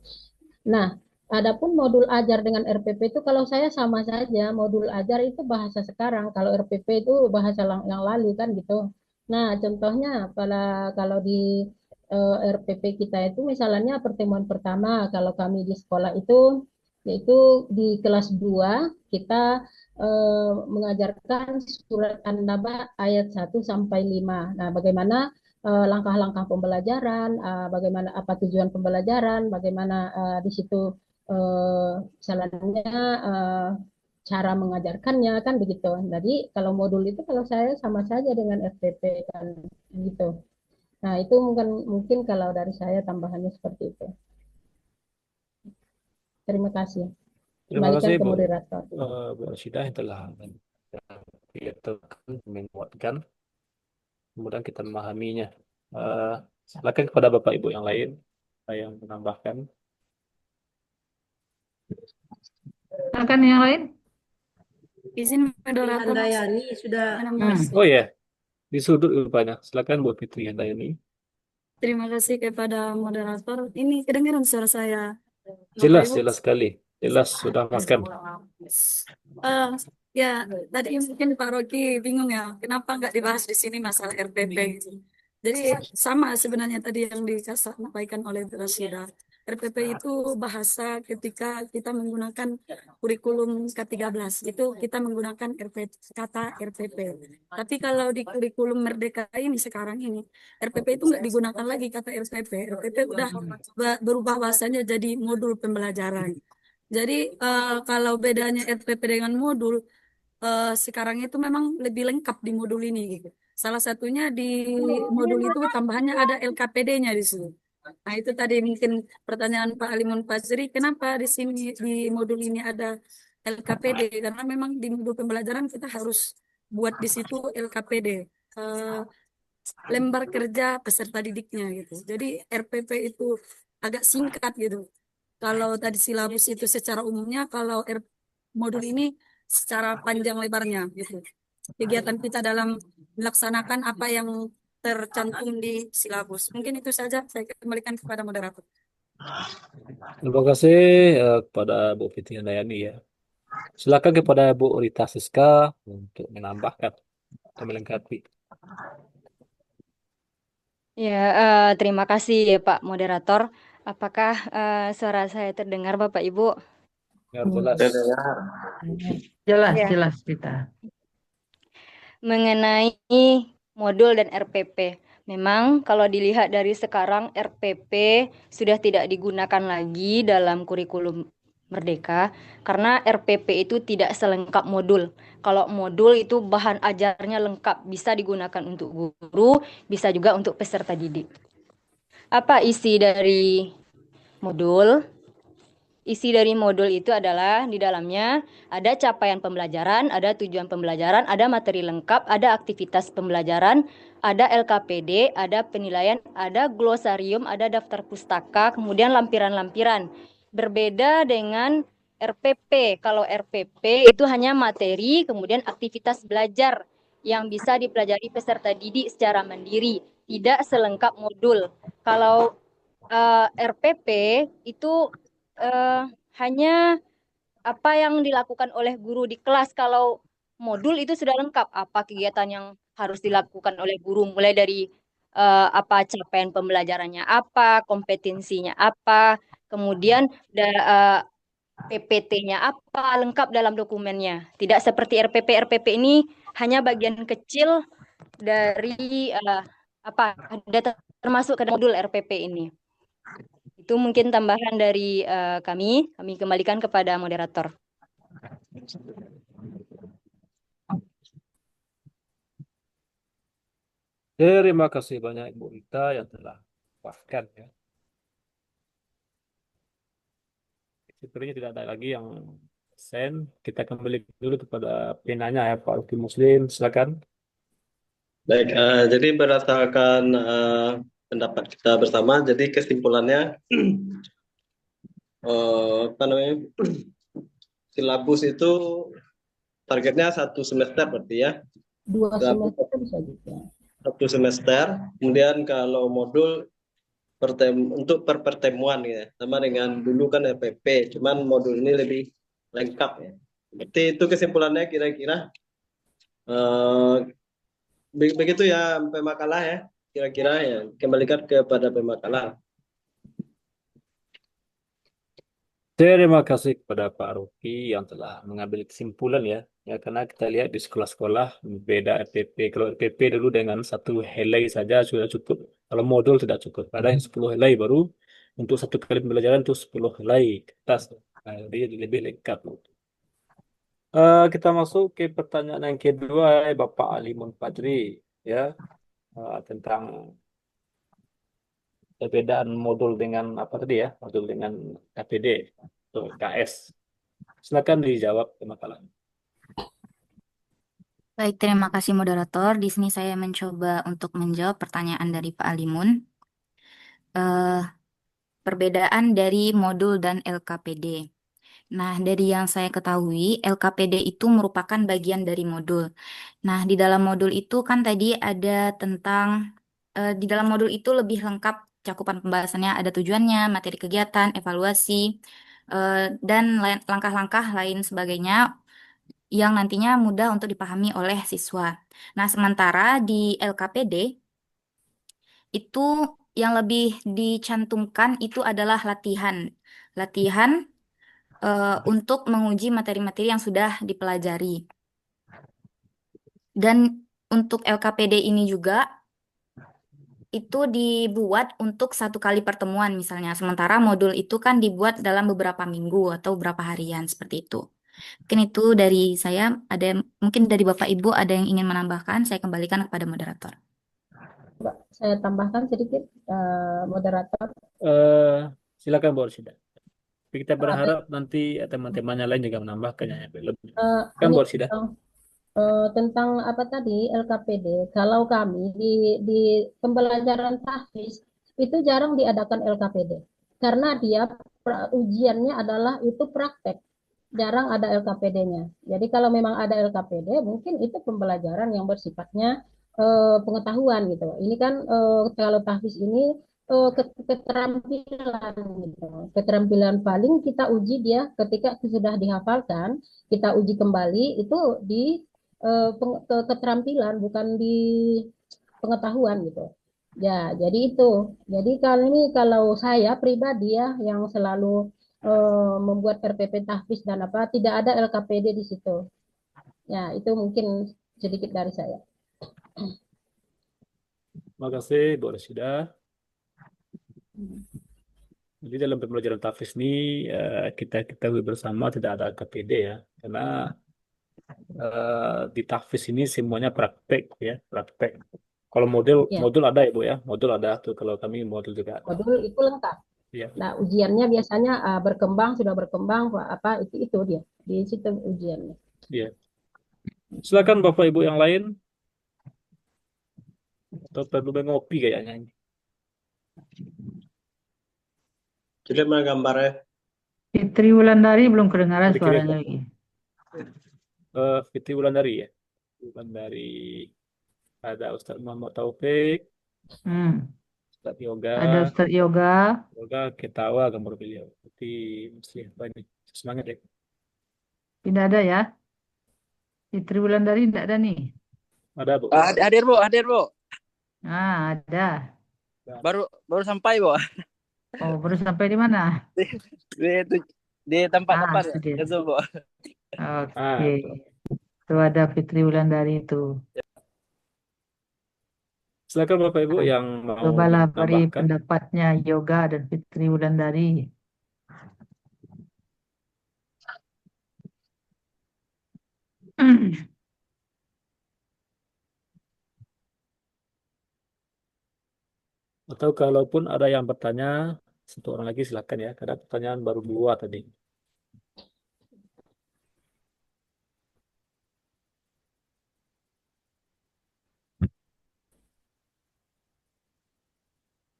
C: Nah, adapun modul ajar dengan RPP itu kalau saya sama saja, modul ajar itu bahasa sekarang, kalau RPP itu bahasa yang lalu kan gitu. Nah, contohnya kalau di RPP kita itu misalnya pertemuan pertama kalau kami di sekolah itu yaitu di kelas 2 kita mengajarkan surat An-Naba ayat 1 sampai 5. Nah, bagaimana langkah-langkah pembelajaran, bagaimana apa tujuan pembelajaran, bagaimana di situ misalnya cara mengajarkannya kan begitu. Jadi kalau modul itu kalau saya sama saja dengan FPP kan gitu. Nah, itu mungkin kalau dari saya tambahannya seperti itu. Terima kasih.
E: Terima
C: Kembalikan
E: kasih
C: ke
E: Bu,
C: moderator.
E: Bu Rashida yang telah menguatkan, kemudian kita memahaminya. Silakan kepada Bapak Ibu yang lain yang menambahkan.
B: Silakan yang lain.
A: Izin moderator.
D: Handayani sudah
E: Oh ya, di sudut rupanya. Silakan Bu Fitri Handayani.
A: Terima kasih kepada moderator. Ini kedengaran suara saya.
E: Jelas, jelas sekali. Jelas, sudah makan.
A: Ya, tadi mungkin Pak Rocky bingung ya, kenapa nggak dibahas di sini masalah RPP gitu. Jadi sama sebenarnya tadi yang disampaikan oleh Bu Rashida. RPP itu bahasa ketika kita menggunakan kurikulum K13, itu kita menggunakan kata RPP. Tapi kalau di kurikulum Merdeka ini sekarang ini, RPP itu nggak digunakan lagi kata RPP. RPP udah berubah bahasanya jadi modul pembelajaran. Jadi kalau bedanya RPP dengan modul, sekarang itu memang lebih lengkap di modul ini gitu. Salah satunya di modul itu tambahannya ada LKPD-nya di situ. Nah, itu tadi mungkin pertanyaan Pak Alimun Fazri, kenapa di sini di modul ini ada LKPD? Karena memang di modul pembelajaran kita harus buat di situ LKPD, eh, lembar kerja peserta didiknya gitu. Jadi RPP itu agak singkat gitu. Kalau tadi silabus itu secara umumnya, kalau modul ini secara panjang lebarnya gitu. Kegiatan kita dalam melaksanakan apa yang tercantum di silabus. Mungkin itu saja, saya kembalikan kepada moderator.
E: Terima kasih kepada Bu Fitri Handayani ya. Silakan kepada Bu Rita Siska untuk menambahkan atau melengkapi.
H: Ya, terima kasih ya Pak Moderator. Apakah suara saya terdengar Bapak Ibu?
E: Jelas.
B: Jelas,
H: Ya.
B: jelas kita.
H: Mengenai modul dan RPP. Memang kalau dilihat dari sekarang RPP sudah tidak digunakan lagi dalam kurikulum Merdeka karena RPP itu tidak selengkap modul. Kalau modul itu bahan ajarnya lengkap, bisa digunakan untuk guru, bisa juga untuk peserta didik. Apa isi dari modul? Isi dari modul itu adalah di dalamnya ada capaian pembelajaran, ada tujuan pembelajaran, ada materi lengkap, ada aktivitas pembelajaran, ada LKPD, ada penilaian, ada glosarium, ada daftar pustaka, kemudian lampiran-lampiran. Berbeda dengan RPP. Kalau RPP itu hanya materi, kemudian aktivitas belajar yang bisa dipelajari peserta didik secara mandiri, tidak selengkap modul. Kalau RPP itu hanya apa yang dilakukan oleh guru di kelas. Kalau modul itu sudah lengkap apa kegiatan yang harus dilakukan oleh guru mulai dari apa capaian pembelajarannya apa, kompetensinya apa, kemudian PPT-nya apa, lengkap dalam dokumennya. Tidak seperti RPP. RPP ini hanya bagian kecil dari apa termasuk ke modul RPP ini. Itu mungkin tambahan dari kami. Kami kembalikan kepada moderator.
E: Terima kasih banyak Ibu Rita yang telah paparkan ya. Sepertinya tidak ada lagi yang sen. Kita kembali dulu kepada penanya ya Pak Uki Muslim, silakan.
F: Baik, jadi berdasarkan pendapat kita bersama, jadi kesimpulannya apa namanya, silabus itu targetnya 1 semester berarti ya.
C: 2
F: Silabus
C: semester bisa juga.
F: 1 semester. Kemudian kalau modul untuk per pertemuan ya, sama dengan dulu kan RPP, cuman modul ini lebih lengkap ya. Berarti itu kesimpulannya kira-kira. Begitu ya pemakalah ya, kira-kira ya, kembalikan kepada pemakalah.
E: Terima kasih kepada Pak Ruki yang telah mengambil kesimpulan ya. Ya, karena kita lihat di sekolah-sekolah beda RPP. Kalau RPP dulu dengan 1 helai saja sudah cukup. Kalau modul tidak cukup. Ada yang 10 helai baru untuk 1 kali pembelajaran itu 10 helai kertas. Nah, jadi lebih lengkap. Kita masuk ke pertanyaan yang kedua Bapak Alimun Fajri ya, tentang perbedaan modul dengan apa tadi ya, modul dengan KPD atau KS. Silakan dijawab makalah.
A: Baik, terima kasih moderator. Di sini saya mencoba untuk menjawab pertanyaan dari Pak Alimun. Perbedaan dari modul dan LKPD. Nah, dari yang saya ketahui, LKPD itu merupakan bagian dari modul. Nah, di dalam modul itu kan tadi ada tentang, di dalam modul itu lebih lengkap cakupan pembahasannya, ada tujuannya, materi kegiatan, evaluasi, dan langkah-langkah lain sebagainya yang nantinya mudah untuk dipahami oleh siswa. Nah, sementara di LKPD itu yang lebih dicantumkan itu adalah latihan. Latihan untuk menguji materi-materi yang sudah dipelajari. Dan untuk LKPD ini juga itu dibuat untuk 1 kali pertemuan misalnya. Sementara modul itu kan dibuat dalam beberapa minggu atau beberapa harian seperti itu. Mungkin itu dari saya. Mungkin dari Bapak Ibu ada yang ingin menambahkan. Saya kembalikan kepada moderator.
C: Mbak, saya tambahkan sedikit, moderator.
E: Silakan Bu Rosida. Kita
C: Ada
E: berharap nanti teman-temannya lain juga menambahkannya ya. Kan
C: ini
E: Bu Rosida.
C: tentang apa tadi LKPD. Kalau kami di pembelajaran tahfiz itu jarang diadakan LKPD karena dia ujiannya adalah itu praktek. Jarang ada LKPD-nya. Jadi kalau memang ada LKPD, mungkin itu pembelajaran yang bersifatnya pengetahuan gitu. Ini kan kalau tahfiz ini keterampilan gitu. Keterampilan paling kita uji dia ketika sudah dihafalkan, kita uji kembali itu di keterampilan bukan di pengetahuan gitu. Ya, jadi itu. Jadi kali ini kalau saya pribadi ya yang selalu membuat RPP tahfiz dan apa tidak ada LKPD di situ. Ya, itu mungkin sedikit dari saya.
E: Terima kasih Bu Rosida. Jadi dalam pembelajaran tahfiz ini kita ketahui bersama tidak ada KPD ya, karena di tahfiz ini semuanya praktek ya, praktek. Kalau
C: Ya,
E: modul ada ya Bu ya, modul ada tuh, kalau kami modul juga ada.
C: modul itu lengkap.
E: Ya.
C: Nah, ujiannya biasanya sudah berkembang apa itu dia di situ ujiannya.
E: Iya. Silakan Bapak Ibu yang lain. Atau perlu ngopi kayaknya ini.
F: Jadi mana gambarnya?
B: Fitri Wulandari belum kedengaran
E: Kira-kira
B: suaranya
E: Pak.
B: lagi.
E: Fitri Wulandari ya. Wulandari. Ada Ustadz Muhammad Taufik. Ustadz Yoga.
B: Ada Ustadz Yoga.
E: Yoga ketawa gambar beliau. Jadi mesti apa ini? Semangat deh.
B: Tidak ada ya. Fitri Wulandari tidak ada nih.
E: Ada Bu.
I: Hadir Bu, hadir Bu.
B: Ah, ada.
I: Baru baru sampai, Bu.
B: Oh, baru sampai di mana?
I: Di, di tempat
B: Ah,
I: depan
B: itu
I: ya.
B: dia.
I: Itu, Bu.
B: Oke.
E: Itu.
B: Itu ada Fitri Wulandari itu.
E: Silakan Bapak Ibu
B: Nah,
E: yang mau
B: cobalah beri
E: menambahkan.
B: pendapatnya Yoga dan Fitri Wulandari.
E: Atau kalaupun ada yang bertanya, satu orang lagi silakan ya, karena pertanyaan baru dua tadi.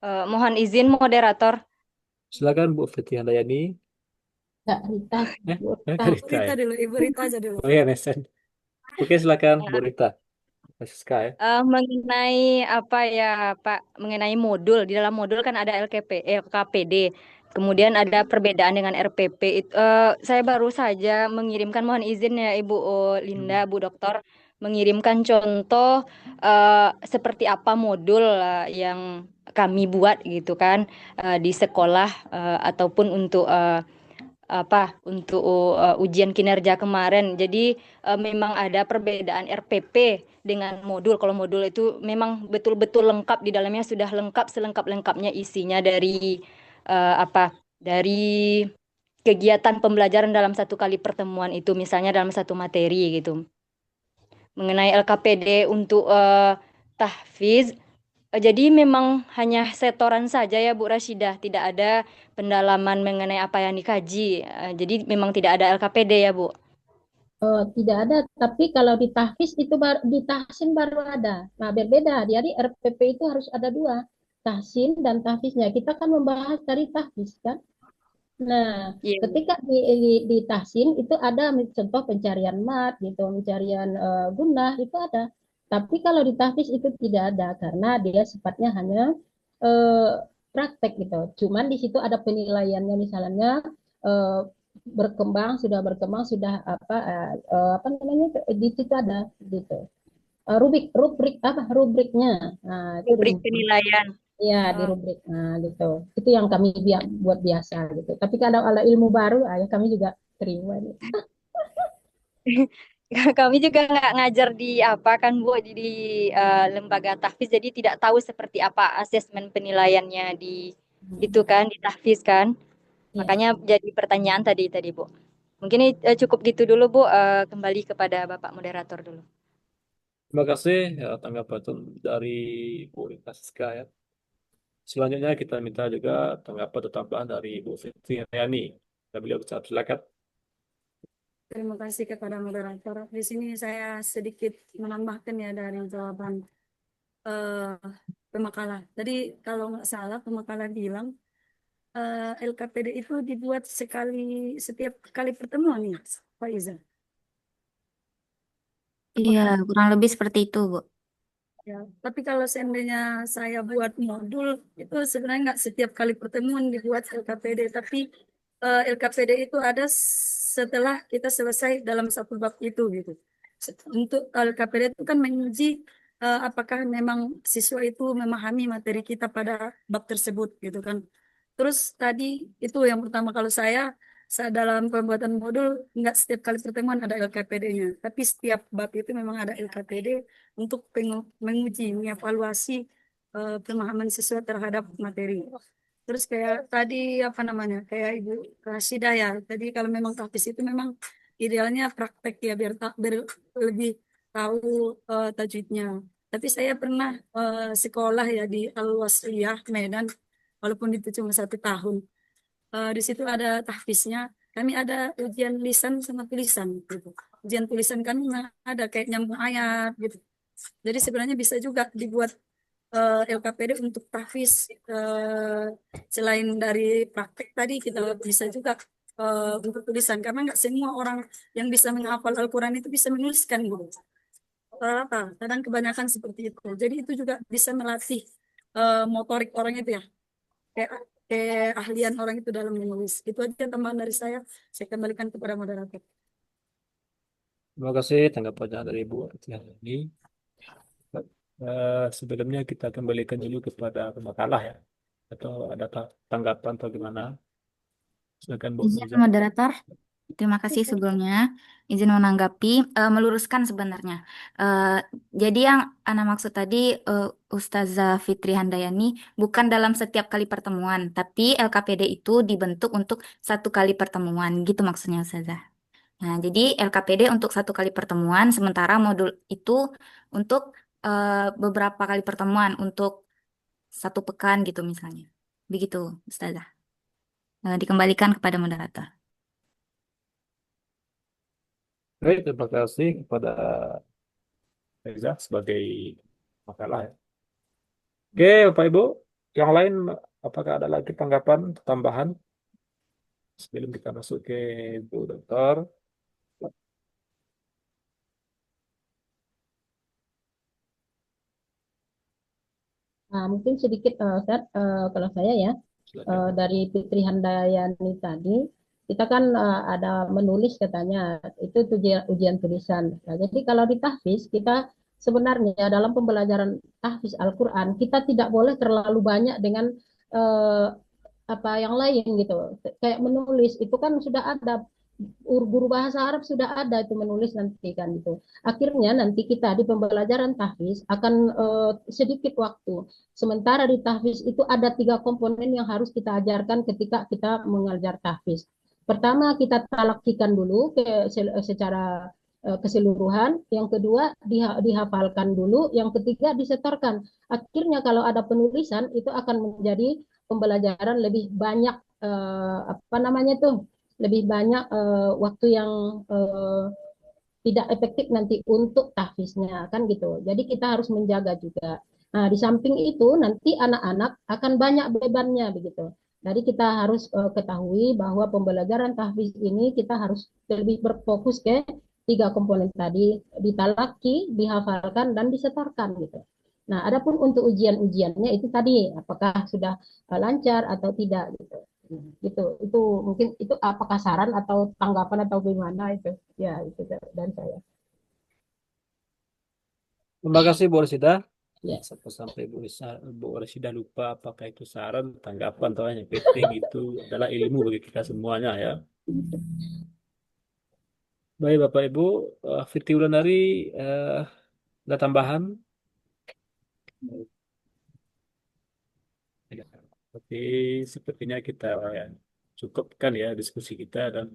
H: Mohon izin moderator.
E: Silakan Bu Fitri Handayani.
C: Kak Rita,
E: Eh,
C: Bu Rita.
E: Kak Rita ya?
A: Dulu, Ibu Rita aja dulu.
E: Oh iya, Nesen. Oke, silakan Bu Rita. Siska ya.
H: Mengenai apa ya Pak, mengenai modul, di dalam modul kan ada LKPD, kemudian ada perbedaan dengan RPP. Saya baru saja mengirimkan, mohon izin ya Ibu Linda, Bu Dokter, mengirimkan contoh seperti apa modul yang kami buat gitu kan di sekolah ataupun untuk ujian kinerja kemarin. Jadi memang ada perbedaan RPP dengan modul. Kalau modul itu memang betul-betul lengkap, di dalamnya sudah lengkap selengkap-lengkapnya isinya dari dari kegiatan pembelajaran dalam satu kali pertemuan itu, misalnya dalam satu materi gitu. Mengenai LKPD untuk tahfiz, jadi memang hanya setoran saja ya Bu Rashidah, tidak ada pendalaman mengenai apa yang dikaji. Jadi memang tidak ada LKPD ya Bu.
C: Tidak ada, tapi kalau di tahfiz itu di tahsin baru ada. Nah, berbeda. Jadi RPP itu harus ada dua, tahsin dan tahfiznya. Kita kan membahas dari tahfiz kan. Nah,
H: Iya.
C: ketika di tahsin itu ada contoh pencarian mat gitu, pencarian gunah itu ada. Tapi kalau di tahfiz itu tidak ada karena dia sifatnya hanya eh, praktek gitu. Cuman di situ ada penilaiannya misalnya eh, berkembang sudah apa namanya di situ ada gitu. Rubrik rubrik apa rubriknya. Nah, itu
H: Rubrik penilaian.
C: ya di
H: Oh.
C: rubrik. Nah, gitu. Itu yang kami buat biasa gitu. Tapi kalau ada ilmu baru, ya kami juga terima gitu.
H: Kami juga nggak ngajar di apa kan Bu di lembaga tahfiz, jadi tidak tahu seperti apa asesmen penilaiannya di itu kan di tahfiz kan.
C: Iya.
H: Makanya jadi pertanyaan tadi Bu. Mungkin cukup gitu dulu Bu. Kembali kepada Bapak moderator dulu.
E: Terima kasih ya, tanggapan dari Bu Rita Siska ya. Selanjutnya kita minta juga tanggapan atau tambahan dari Bu Fitri Handayani. Dan beliau ucap silakan.
A: Terima kasih kepada moderator. Di sini saya sedikit menambahkan ya dari jawaban eh, pemakalah. Tadi kalau nggak salah pemakalah bilang LKPD itu dibuat setiap kali pertemuan ya, Pak Iza.
B: Iya,
A: Apakah
B: kurang lebih seperti itu, Bu.
A: ya? Tapi kalau seandainya saya buat modul itu sebenarnya nggak setiap kali pertemuan dibuat LKPD, tapi LKPD itu ada setelah kita selesai dalam satu bab itu gitu. Untuk LKPD itu kan menguji apakah memang siswa itu memahami materi kita pada bab tersebut gitu kan. Terus tadi itu yang pertama kalau saya dalam pembuatan modul nggak setiap kali pertemuan ada LKPD-nya, tapi setiap bab itu memang ada LKPD untuk menguji, mengevaluasi pemahaman siswa terhadap materi. Terus kayak tadi apa namanya, kayak Ibu Rasida ya, tadi kalau memang taktis itu memang idealnya praktek ya biar lebih tahu tajwidnya. Tapi saya pernah sekolah ya di Al-Wasliyah Medan, walaupun itu cuma 1 tahun. Di situ ada tahfiznya. Kami ada ujian lisan sama tulisan gitu. Ujian tulisan kami ada kayak nyambung ayat gitu. Jadi sebenarnya bisa juga dibuat LKPD untuk tahfiz. Selain dari praktek tadi kita bisa juga untuk tulisan karena nggak semua orang yang bisa menghafal Al-Quran itu bisa menuliskan gitu. Rata, kadang kebanyakan seperti itu. Jadi itu juga bisa melatih motorik orang itu ya, kayak keahlian orang itu dalam menulis. Itu aja tambahan dari saya. Saya kembalikan kepada moderator.
E: Terima kasih tanggapannya dari Bu Fitri Handayani. Sebelumnya kita kembalikan dulu kepada pemakalah ya. Atau ada tanggapan atau gimana? Silakan Bu
A: Izin
E: Nurza.
A: moderator, terima kasih sebelumnya. Izin menanggapi, meluruskan sebenarnya. Eh, jadi yang Ana maksud tadi, Ustazah Fitri Handayani, bukan dalam setiap kali pertemuan, tapi LKPD itu dibentuk untuk satu kali pertemuan, gitu maksudnya Ustazah. Nah, jadi LKPD untuk satu kali pertemuan, sementara modul itu untuk beberapa kali pertemuan, untuk satu pekan gitu misalnya. Begitu, Ustazah. Dikembalikan kepada moderator.
E: Baik, terima kasih kepada Reza sebagai makalah ya. Oke, Bapak Ibu, yang lain apakah ada lagi tanggapan tambahan sebelum kita masuk ke Bu Dokter?
C: Mungkin sedikit Ustaz, kalau saya ya,
E: Silakan.
C: dari Fitri Handayani tadi, kita kan ada menulis katanya, itu ujian tulisan. Nah, jadi kalau di tahfiz, kita sebenarnya dalam pembelajaran tahfiz Al-Quran, kita tidak boleh terlalu banyak dengan eh, apa yang lain gitu. Kayak menulis, itu kan sudah ada guru bahasa Arab sudah ada itu menulis nanti kan gitu. Akhirnya nanti kita di pembelajaran tahfiz akan sedikit waktu. Sementara di tahfiz itu ada 3 komponen yang harus kita ajarkan ketika kita mengajar tahfiz. Pertama kita talakikan dulu secara keseluruhan, yang kedua dihafalkan dulu, yang ketiga disetorkan. Akhirnya kalau ada penulisan itu akan menjadi pembelajaran lebih banyak apa namanya tuh lebih banyak waktu yang tidak efektif nanti untuk tahfiznya kan gitu. Jadi kita harus menjaga juga. Nah, di samping itu nanti anak-anak akan banyak bebannya begitu. Jadi kita harus ketahui bahwa pembelajaran tahfiz ini kita harus lebih berfokus ke 3 komponen tadi, ditalaki, dihafalkan, dan disetorkan gitu. Nah, adapun untuk ujian-ujiannya itu tadi, apakah sudah lancar atau tidak gitu. Itu mungkin itu apakah saran atau tanggapan atau gimana itu ya itu dari saya
E: Terima kasih Bu Rosida.
C: ya.
E: Sampai Bu Rosida lupa apakah itu saran, tanggapan, atau hanya penting itu adalah ilmu bagi kita semuanya ya. Baik Bapak Ibu, Fitri Wulandari, ada tambahan? Oke, sepertinya kita ya, cukupkan ya diskusi kita dan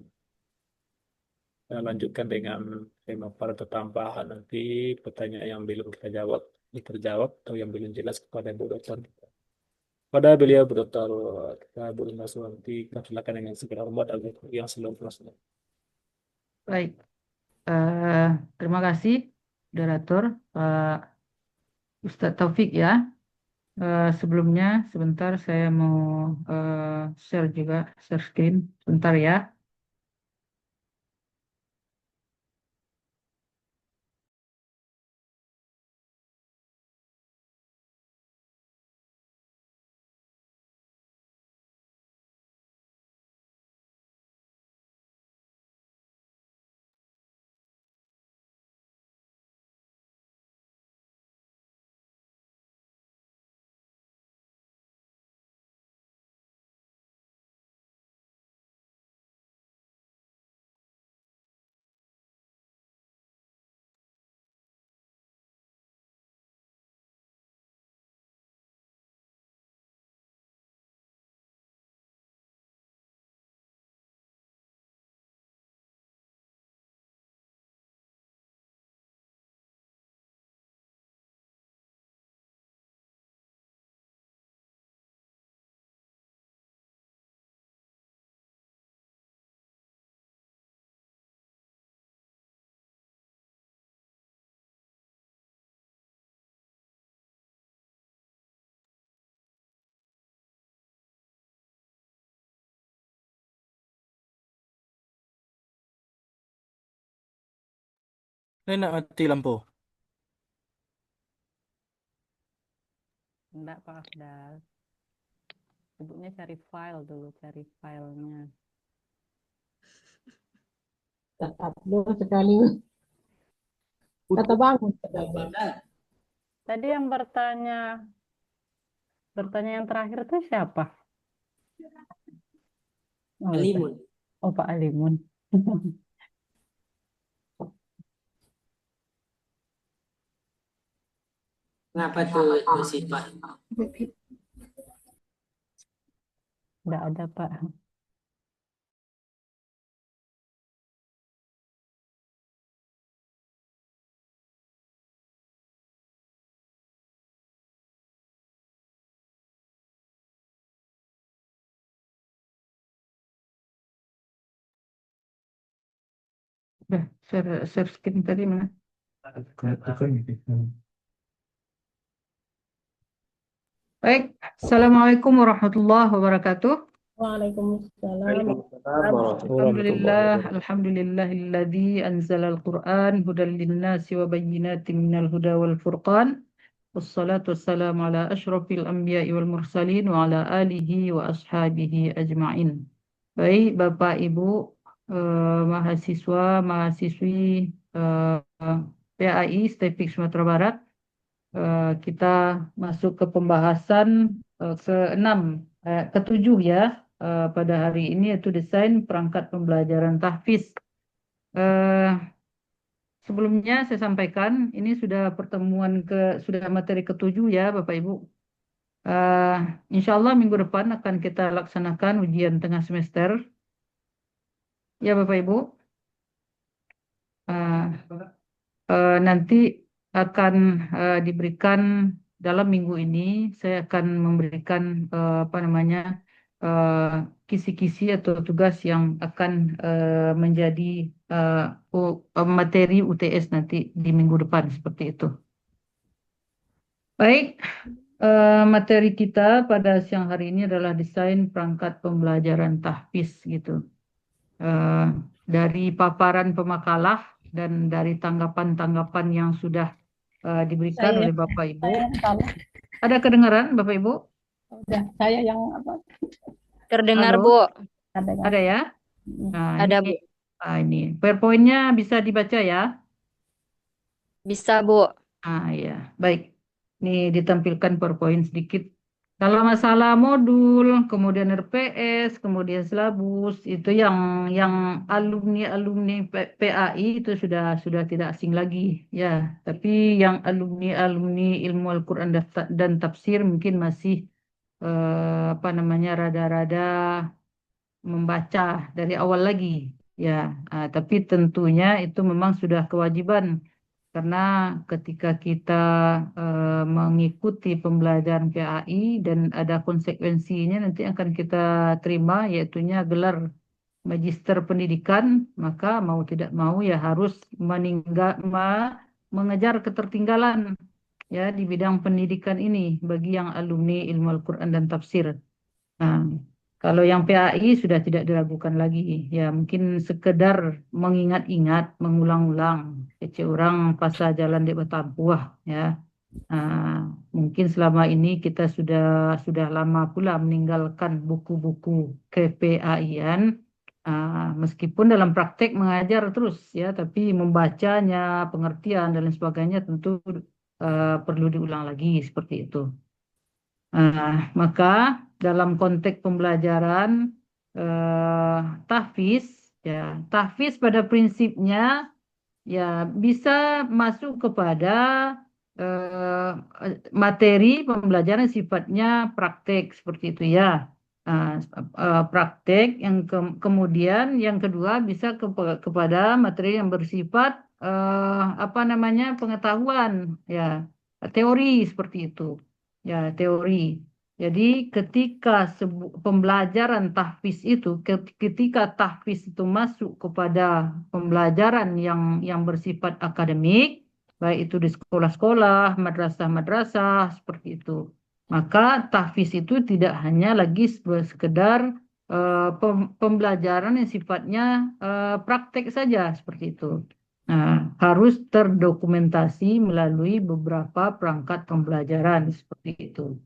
E: lanjutkan dengan tema para tambahan nanti pertanyaan yang belum kita jawab terjawab atau yang belum jelas kepada Bu Dokter. Pada beliau Bu Dokter kita boleh masuk nanti kita silakan dengan segera hormat agar yang seluruh.
B: Baik, terima kasih, moderator Pak Ustadz Taufik ya. Sebelumnya, sebentar saya mau share juga, share screen, sebentar ya.
G: Enak mati lampu.
J: Enggak, Pak Afdal. Ibunya cari file dulu, cari filenya.
C: Abdul sekali kata bangun
D: Pak Abdal,
J: Tadi yang bertanya yang terakhir itu siapa? Oh, lupa.
D: Alimun.
J: Oh, Pak Alimun.
D: Kenapa tuh sifat?
J: Tidak ada, Pak.
B: Udah, share screen tadi mana? Baik, Assalamualaikum warahmatullahi wabarakatuh.
C: Waalaikumsalam.
F: Waalaikumsalam warahmatullahi
B: Alhamdulillah,
F: wabarakatuh.
B: alhamdulillahilladzi anzalal Qur'an hudan linnasi wa bayyinatin minal huda wal furqan. Wassalatu wassalamu ala asyrafil anbiya'i wal mursalin wa ala alihi wa ashabihi ajma'in. Baik, Bapak Ibu, mahasiswa, mahasiswi PAI STEPIK Sumatera Barat, kita masuk ke pembahasan ke-6, ke-7 ya, pada hari ini, yaitu desain perangkat pembelajaran tahfiz. Sebelumnya saya sampaikan ini sudah sudah materi ke-7 ya Bapak Ibu. Insya Allah minggu depan akan kita laksanakan ujian tengah semester. Ya Bapak Ibu. Nanti akan diberikan dalam minggu ini, saya akan memberikan kisi-kisi atau tugas yang akan menjadi materi UTS nanti di minggu depan seperti itu. Baik, materi kita pada siang hari ini adalah desain perangkat pembelajaran tahfiz gitu. Dari paparan pemakalah dan dari tanggapan-tanggapan yang sudah diberikan oleh Bapak Ibu. Ada kedengaran Bapak Ibu?
C: Udah, saya yang apa?
H: Terdengar,
B: Halo?
H: Bu.
B: Ada ya? Nah,
H: Ada,
B: ini,
H: Bu.
B: ini PowerPoint-nya bisa dibaca ya?
H: Bisa, Bu.
B: Ya, baik. Ini ditampilkan PowerPoint sedikit. Kalau masalah modul, kemudian RPS, kemudian silabus, itu yang alumni PAI itu sudah tidak asing lagi, ya. Tapi yang alumni ilmu Al-Quran dan tafsir mungkin masih rada-rada membaca dari awal lagi, ya. Tapi tentunya itu memang sudah kewajiban. Karena ketika kita mengikuti pembelajaran PAI dan ada konsekuensinya nanti akan kita terima, yaitunya gelar Magister Pendidikan, maka mau tidak mau ya harus mengejar ketertinggalan ya di bidang pendidikan ini bagi yang alumni ilmu Al-Quran dan tafsir. Nah, kalau yang PAI sudah tidak diragukan lagi, ya mungkin sekedar mengingat-ingat, mengulang-ulang, kece orang pasal jalan di Batampuah, ya. Mungkin selama ini kita sudah lama pula meninggalkan buku-buku KPAI-an, meskipun dalam praktek mengajar terus, ya, tapi membacanya, pengertian dan lain sebagainya tentu perlu diulang lagi seperti itu. Maka dalam konteks pembelajaran tahfiz, ya, tahfiz pada prinsipnya ya bisa masuk kepada eh, materi pembelajaran sifatnya praktek seperti itu ya. Praktek yang kemudian yang kedua bisa kepada materi yang bersifat pengetahuan ya, teori seperti itu. Ya, teori. Jadi ketika pembelajaran tahfiz itu, ketika tahfiz itu masuk kepada pembelajaran yang bersifat akademik, baik itu di sekolah-sekolah, madrasah-madrasah, seperti itu. Maka tahfiz itu tidak hanya lagi sekedar pembelajaran yang sifatnya praktek saja, seperti itu. Nah, harus terdokumentasi melalui beberapa perangkat pembelajaran seperti itu.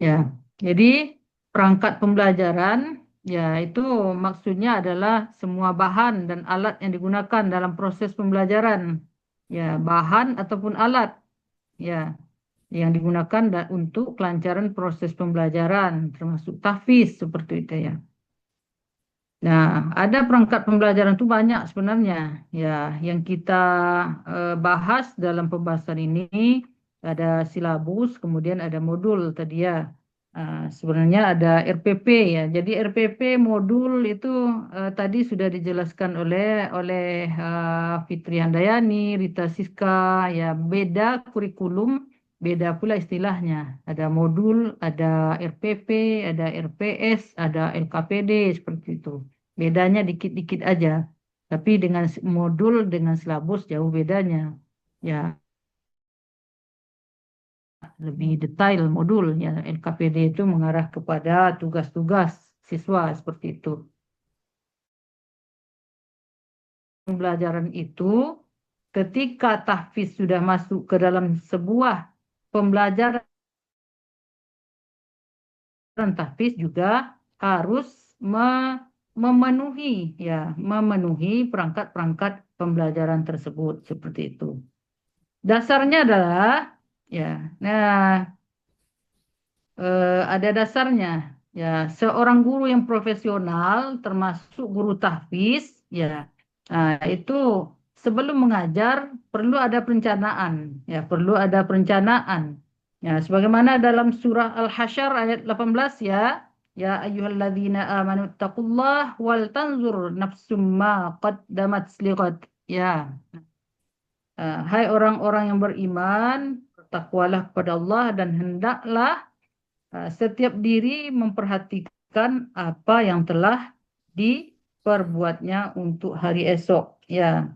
B: Ya, jadi perangkat pembelajaran ya itu maksudnya adalah semua bahan dan alat yang digunakan dalam proses pembelajaran. Ya, bahan ataupun alat ya, yang digunakan untuk kelancaran proses pembelajaran, termasuk tahfiz seperti itu ya. Nah, ada perangkat pembelajaran itu banyak sebenarnya. Ya, yang kita bahas dalam pembahasan ini ada silabus, kemudian ada modul tadi ya. Sebenarnya ada RPP ya. Jadi RPP modul itu tadi sudah dijelaskan oleh Fitri Handayani, Rita Siska. Ya, beda kurikulum, beda pula istilahnya. Ada modul, ada RPP, ada RPS, ada LKPD seperti itu. Bedanya dikit-dikit aja. Tapi dengan modul dengan silabus jauh bedanya. Ya, lebih detail modul ya. LKPD itu mengarah kepada tugas-tugas siswa seperti itu. Pembelajaran itu ketika tahfiz sudah masuk ke dalam sebuah pembelajaran, tahfiz juga harus memenuhi perangkat-perangkat pembelajaran tersebut seperti itu. Dasarnya adalah ya, ada dasarnya ya, seorang guru yang profesional termasuk guru tahfiz ya, itu sebelum mengajar perlu ada perencanaan ya, perlu ada perencanaan ya, sebagaimana dalam surah Al-Hasyr ayat 18 ya, ya ayyuhalladzina amanu taqullah wal tanzur nafsum ma qaddamat liqad ya. Hai orang-orang yang beriman, bertakwalah kepada Allah dan hendaklah setiap diri memperhatikan apa yang telah diperbuatnya untuk hari esok. Ya,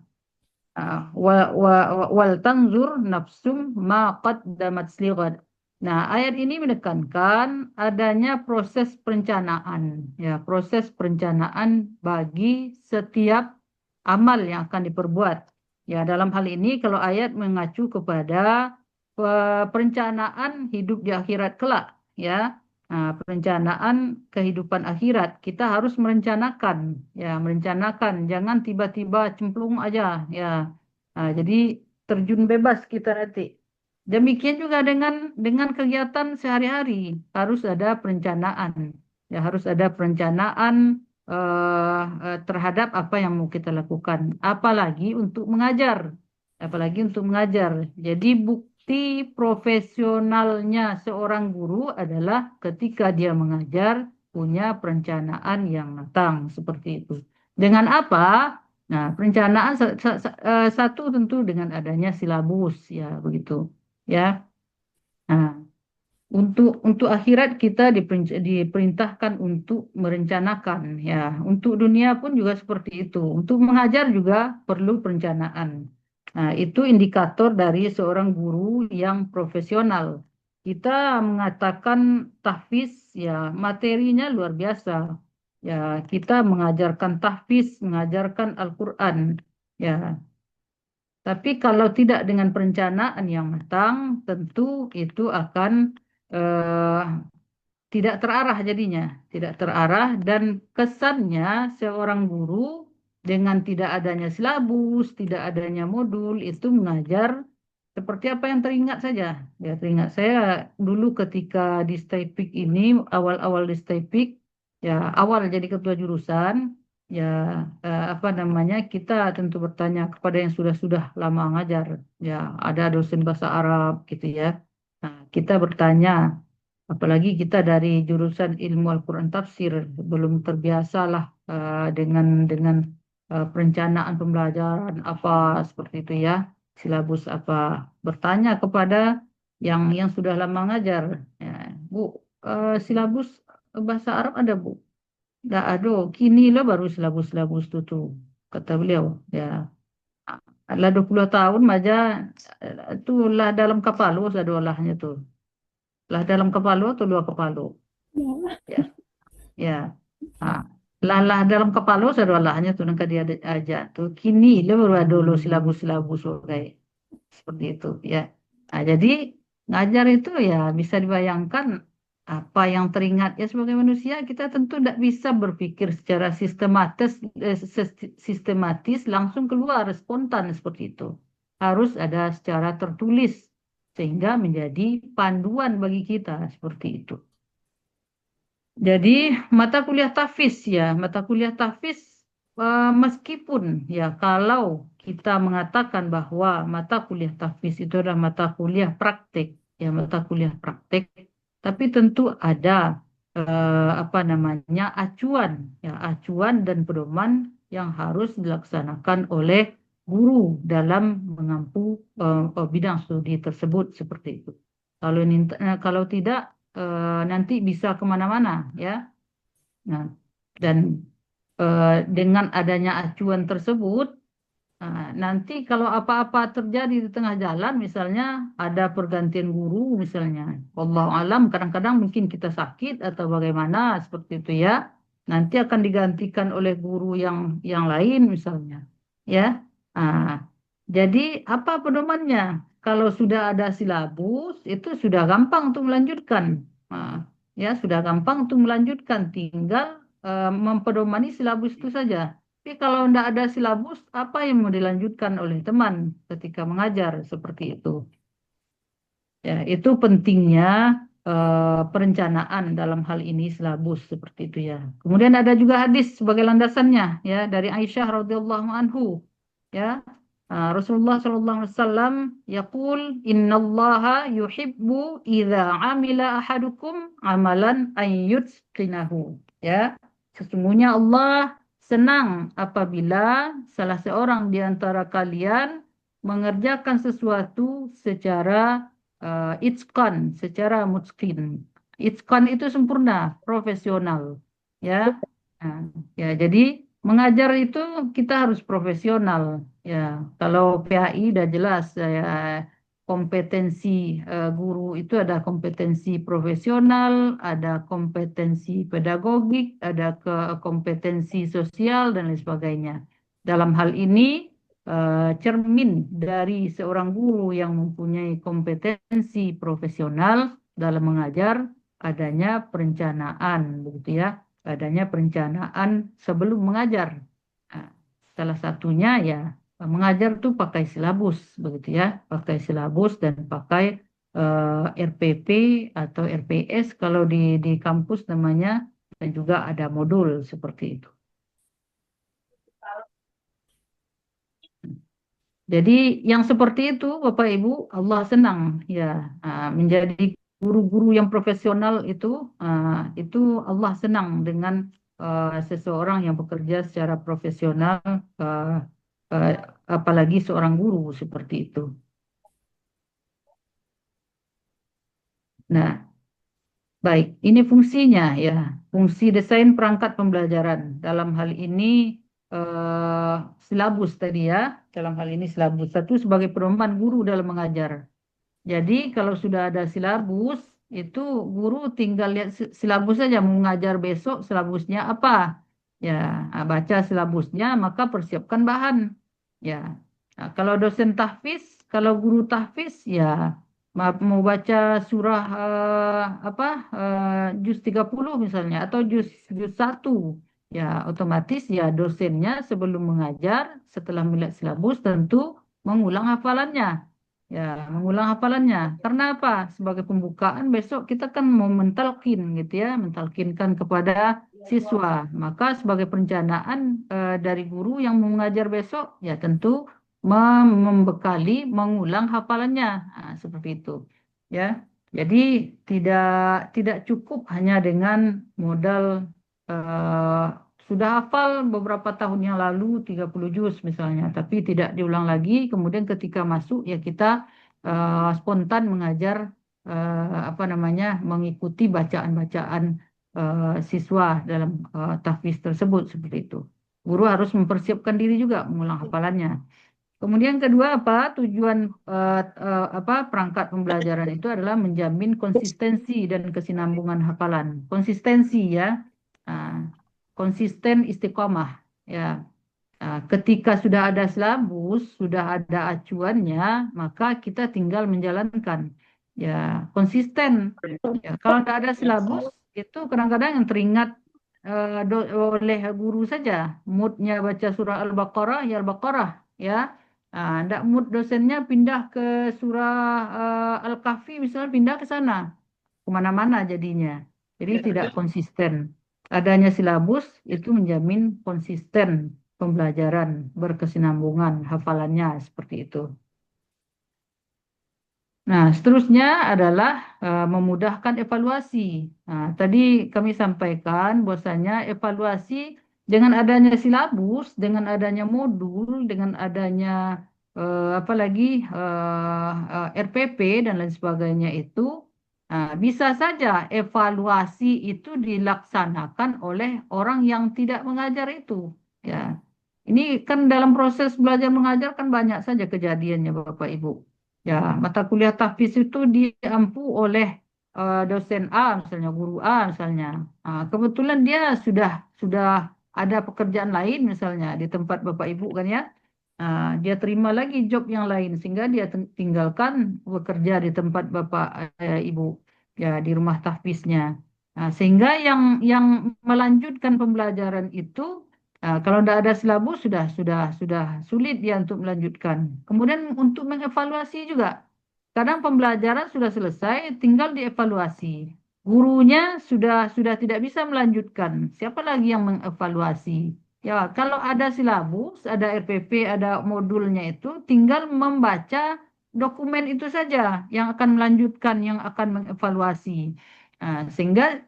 B: wal tanzur nafsum ma qaddamat lighad. Nah, ayat ini menekankan adanya proses perencanaan, ya, proses perencanaan bagi setiap amal yang akan diperbuat. Ya, dalam hal ini kalau ayat mengacu kepada perencanaan hidup di akhirat kelak, ya. Nah, perencanaan kehidupan akhirat kita harus merencanakan, ya, merencanakan, jangan tiba-tiba cemplung aja, ya. Jadi terjun bebas kita nanti. Demikian juga dengan kegiatan sehari-hari harus ada perencanaan, ya, harus ada perencanaan terhadap apa yang mau kita lakukan, apalagi untuk mengajar. Jadi bukti profesionalnya seorang guru adalah ketika dia mengajar punya perencanaan yang matang seperti itu. Dengan apa? Nah, perencanaan satu tentu dengan adanya silabus ya begitu. Ya. Nah, untuk akhirat kita diperintahkan untuk merencanakan ya. Untuk dunia pun juga seperti itu. Untuk mengajar juga perlu perencanaan. Nah, itu indikator dari seorang guru yang profesional. Kita mengatakan tahfiz ya, materinya luar biasa. Ya, kita mengajarkan tahfiz, mengajarkan Al-Qur'an. Ya, tapi kalau tidak dengan perencanaan yang matang, tentu itu akan eh, tidak terarah jadinya, tidak terarah dan kesannya seorang guru dengan tidak adanya silabus, tidak adanya modul itu mengajar seperti apa yang teringat saja. Ya, teringat saya dulu ketika di Stipik ini, awal-awal di Stipik, ya awal jadi ketua jurusan, ya apa namanya, kita tentu bertanya kepada yang sudah lama ngajar. Ya, ada dosen bahasa Arab gitu ya. Nah, kita bertanya, apalagi kita dari jurusan ilmu Al-Quran Tafsir, belum terbiasalah dengan perencanaan pembelajaran apa seperti itu ya, silabus apa. Bertanya kepada yang sudah lama ngajar, ya, Bu, silabus bahasa Arab ada Bu? Nggak ada, kini lo baru silabus-silabus tuh, kata beliau. Ya, lah 20 tahun aja, itu lah dalam kapal lo, ada olahnya tuh. Lah dalam kepala atau luar kepala? Ya, ya. Ah, lah dalam kepala saudara tuh nangka dia ada aja tuh. Kini lo baru ada lo silabus-silabus kayak seperti itu ya. Nah, jadi ngajar itu ya bisa dibayangkan apa yang teringat ya, sebagai manusia kita tentu tidak bisa berpikir secara sistematis langsung keluar spontan seperti itu. Harus ada secara tertulis, sehingga menjadi panduan bagi kita seperti itu. Jadi mata kuliah tahfiz ya, mata kuliah tahfiz meskipun ya kalau kita mengatakan bahwa mata kuliah tahfiz itu adalah mata kuliah praktek, ya mata kuliah praktek, tapi tentu ada apa namanya acuan, ya acuan dan pedoman yang harus dilaksanakan oleh guru dalam mengampu bidang studi tersebut seperti itu. Kalau tidak nanti bisa kemana-mana ya. Nah, dan dengan adanya acuan tersebut, nanti kalau apa-apa terjadi di tengah jalan, misalnya ada pergantian guru, misalnya, wallahu alam, kadang-kadang mungkin kita sakit atau bagaimana seperti itu ya, nanti akan digantikan oleh guru yang lain, misalnya, ya. Jadi apa pedomannya? Kalau sudah ada silabus, itu sudah gampang untuk melanjutkan. Ya, sudah gampang untuk melanjutkan, tinggal mempedomani silabus itu saja. Tapi kalau tidak ada silabus, apa yang mau dilanjutkan oleh teman ketika mengajar seperti itu? Ya, itu pentingnya perencanaan dalam hal ini silabus seperti itu ya. Kemudian ada juga hadis sebagai landasannya ya dari Aisyah radhiyallahu anhu ya. Rasulullah sallallahu alaihi wasallam yaqul innallaha yuhibbu idza amila ahadukum amalan an yutqinahu ya. Sesungguhnya Allah senang apabila salah seorang di antara kalian mengerjakan sesuatu secara itqan, secara mutqin. Itqan itu sempurna, profesional. Ya. Nah, ya, jadi mengajar itu kita harus profesional. Ya, kalau PAI udah jelas ya kompetensi guru itu ada kompetensi profesional, ada kompetensi pedagogik, ada kompetensi sosial dan lain sebagainya. Dalam hal ini cermin dari seorang guru yang mempunyai kompetensi profesional dalam mengajar adanya perencanaan begitu ya, adanya perencanaan sebelum mengajar. Nah, salah satunya ya mengajar tuh pakai silabus begitu ya, pakai silabus dan pakai RPP atau RPS kalau di kampus namanya, dan juga ada modul seperti itu. Jadi yang seperti itu Bapak Ibu Allah senang ya menjadi guru-guru yang profesional itu Allah senang dengan seseorang yang bekerja secara profesional apalagi seorang guru seperti itu. Nah, baik, ini fungsinya ya, fungsi desain perangkat pembelajaran. Dalam hal ini silabus tadi ya, dalam hal ini silabus. Satu sebagai pedoman guru dalam mengajar. Jadi kalau sudah ada silabus, itu guru tinggal lihat silabus saja, mau mengajar besok silabusnya apa. Ya, baca silabusnya, maka persiapkan bahan. Ya, nah, kalau dosen tahfiz, kalau guru tahfiz, ya mau baca surah juz 30 misalnya atau juz 1 ya otomatis ya dosennya sebelum mengajar setelah melihat silabus tentu mengulang hafalannya karena apa sebagai pembukaan besok kita kan mau mentalkin gitu ya mentalkinkan kepada siswa maka sebagai perencanaan dari guru yang mau mengajar besok ya tentu membekali mengulang hafalannya seperti itu ya jadi tidak cukup hanya dengan modal sudah hafal beberapa tahun yang lalu 30 juz misalnya tapi tidak diulang lagi kemudian ketika masuk ya kita spontan mengajar mengikuti bacaan-bacaan siswa dalam tahfiz tersebut seperti itu guru harus mempersiapkan diri juga mengulang hafalannya. Kemudian kedua tujuan perangkat pembelajaran itu adalah menjamin konsistensi dan kesinambungan hafalan. Konsistensi ya, konsisten istiqomah ya. Ketika sudah ada silabus, sudah ada acuannya, maka kita tinggal menjalankan ya konsisten. Ya, kalau tidak ada silabus itu kadang-kadang yang teringat oleh guru saja, moodnya baca surah Al-Baqarah ya Al-Baqarah ya. Ndak mood dosennya pindah ke surah Al-Kahfi misalnya, pindah ke sana, kemana-mana jadinya. Jadi tidak konsisten. Adanya silabus itu menjamin konsisten pembelajaran, berkesinambungan hafalannya seperti itu. Nah, seterusnya adalah memudahkan evaluasi. Nah, tadi kami sampaikan bahwasanya evaluasi dengan adanya silabus, dengan adanya modul, dengan adanya apa lagi RPP dan lain sebagainya itu bisa saja evaluasi itu dilaksanakan oleh orang yang tidak mengajar itu. Ya, ini kan dalam proses belajar mengajar kan banyak saja kejadiannya Bapak Ibu. Ya, mata kuliah tahfiz itu diampu oleh dosen A misalnya, guru A misalnya. Kebetulan dia sudah ada pekerjaan lain misalnya di tempat Bapak Ibu kan ya. Dia terima lagi job yang lain sehingga dia tinggalkan bekerja di tempat Bapak Ibu ya di rumah tahfiznya. Sehingga yang melanjutkan pembelajaran itu kalau tidak ada silabus sudah sulit dia untuk melanjutkan. Kemudian untuk mengevaluasi juga. Kadang pembelajaran sudah selesai, tinggal dievaluasi. Gurunya sudah tidak bisa melanjutkan. Siapa lagi yang mengevaluasi? Ya, kalau ada silabus, ada RPP, ada modulnya itu, tinggal membaca dokumen itu saja yang akan melanjutkan, yang akan mengevaluasi. Sehingga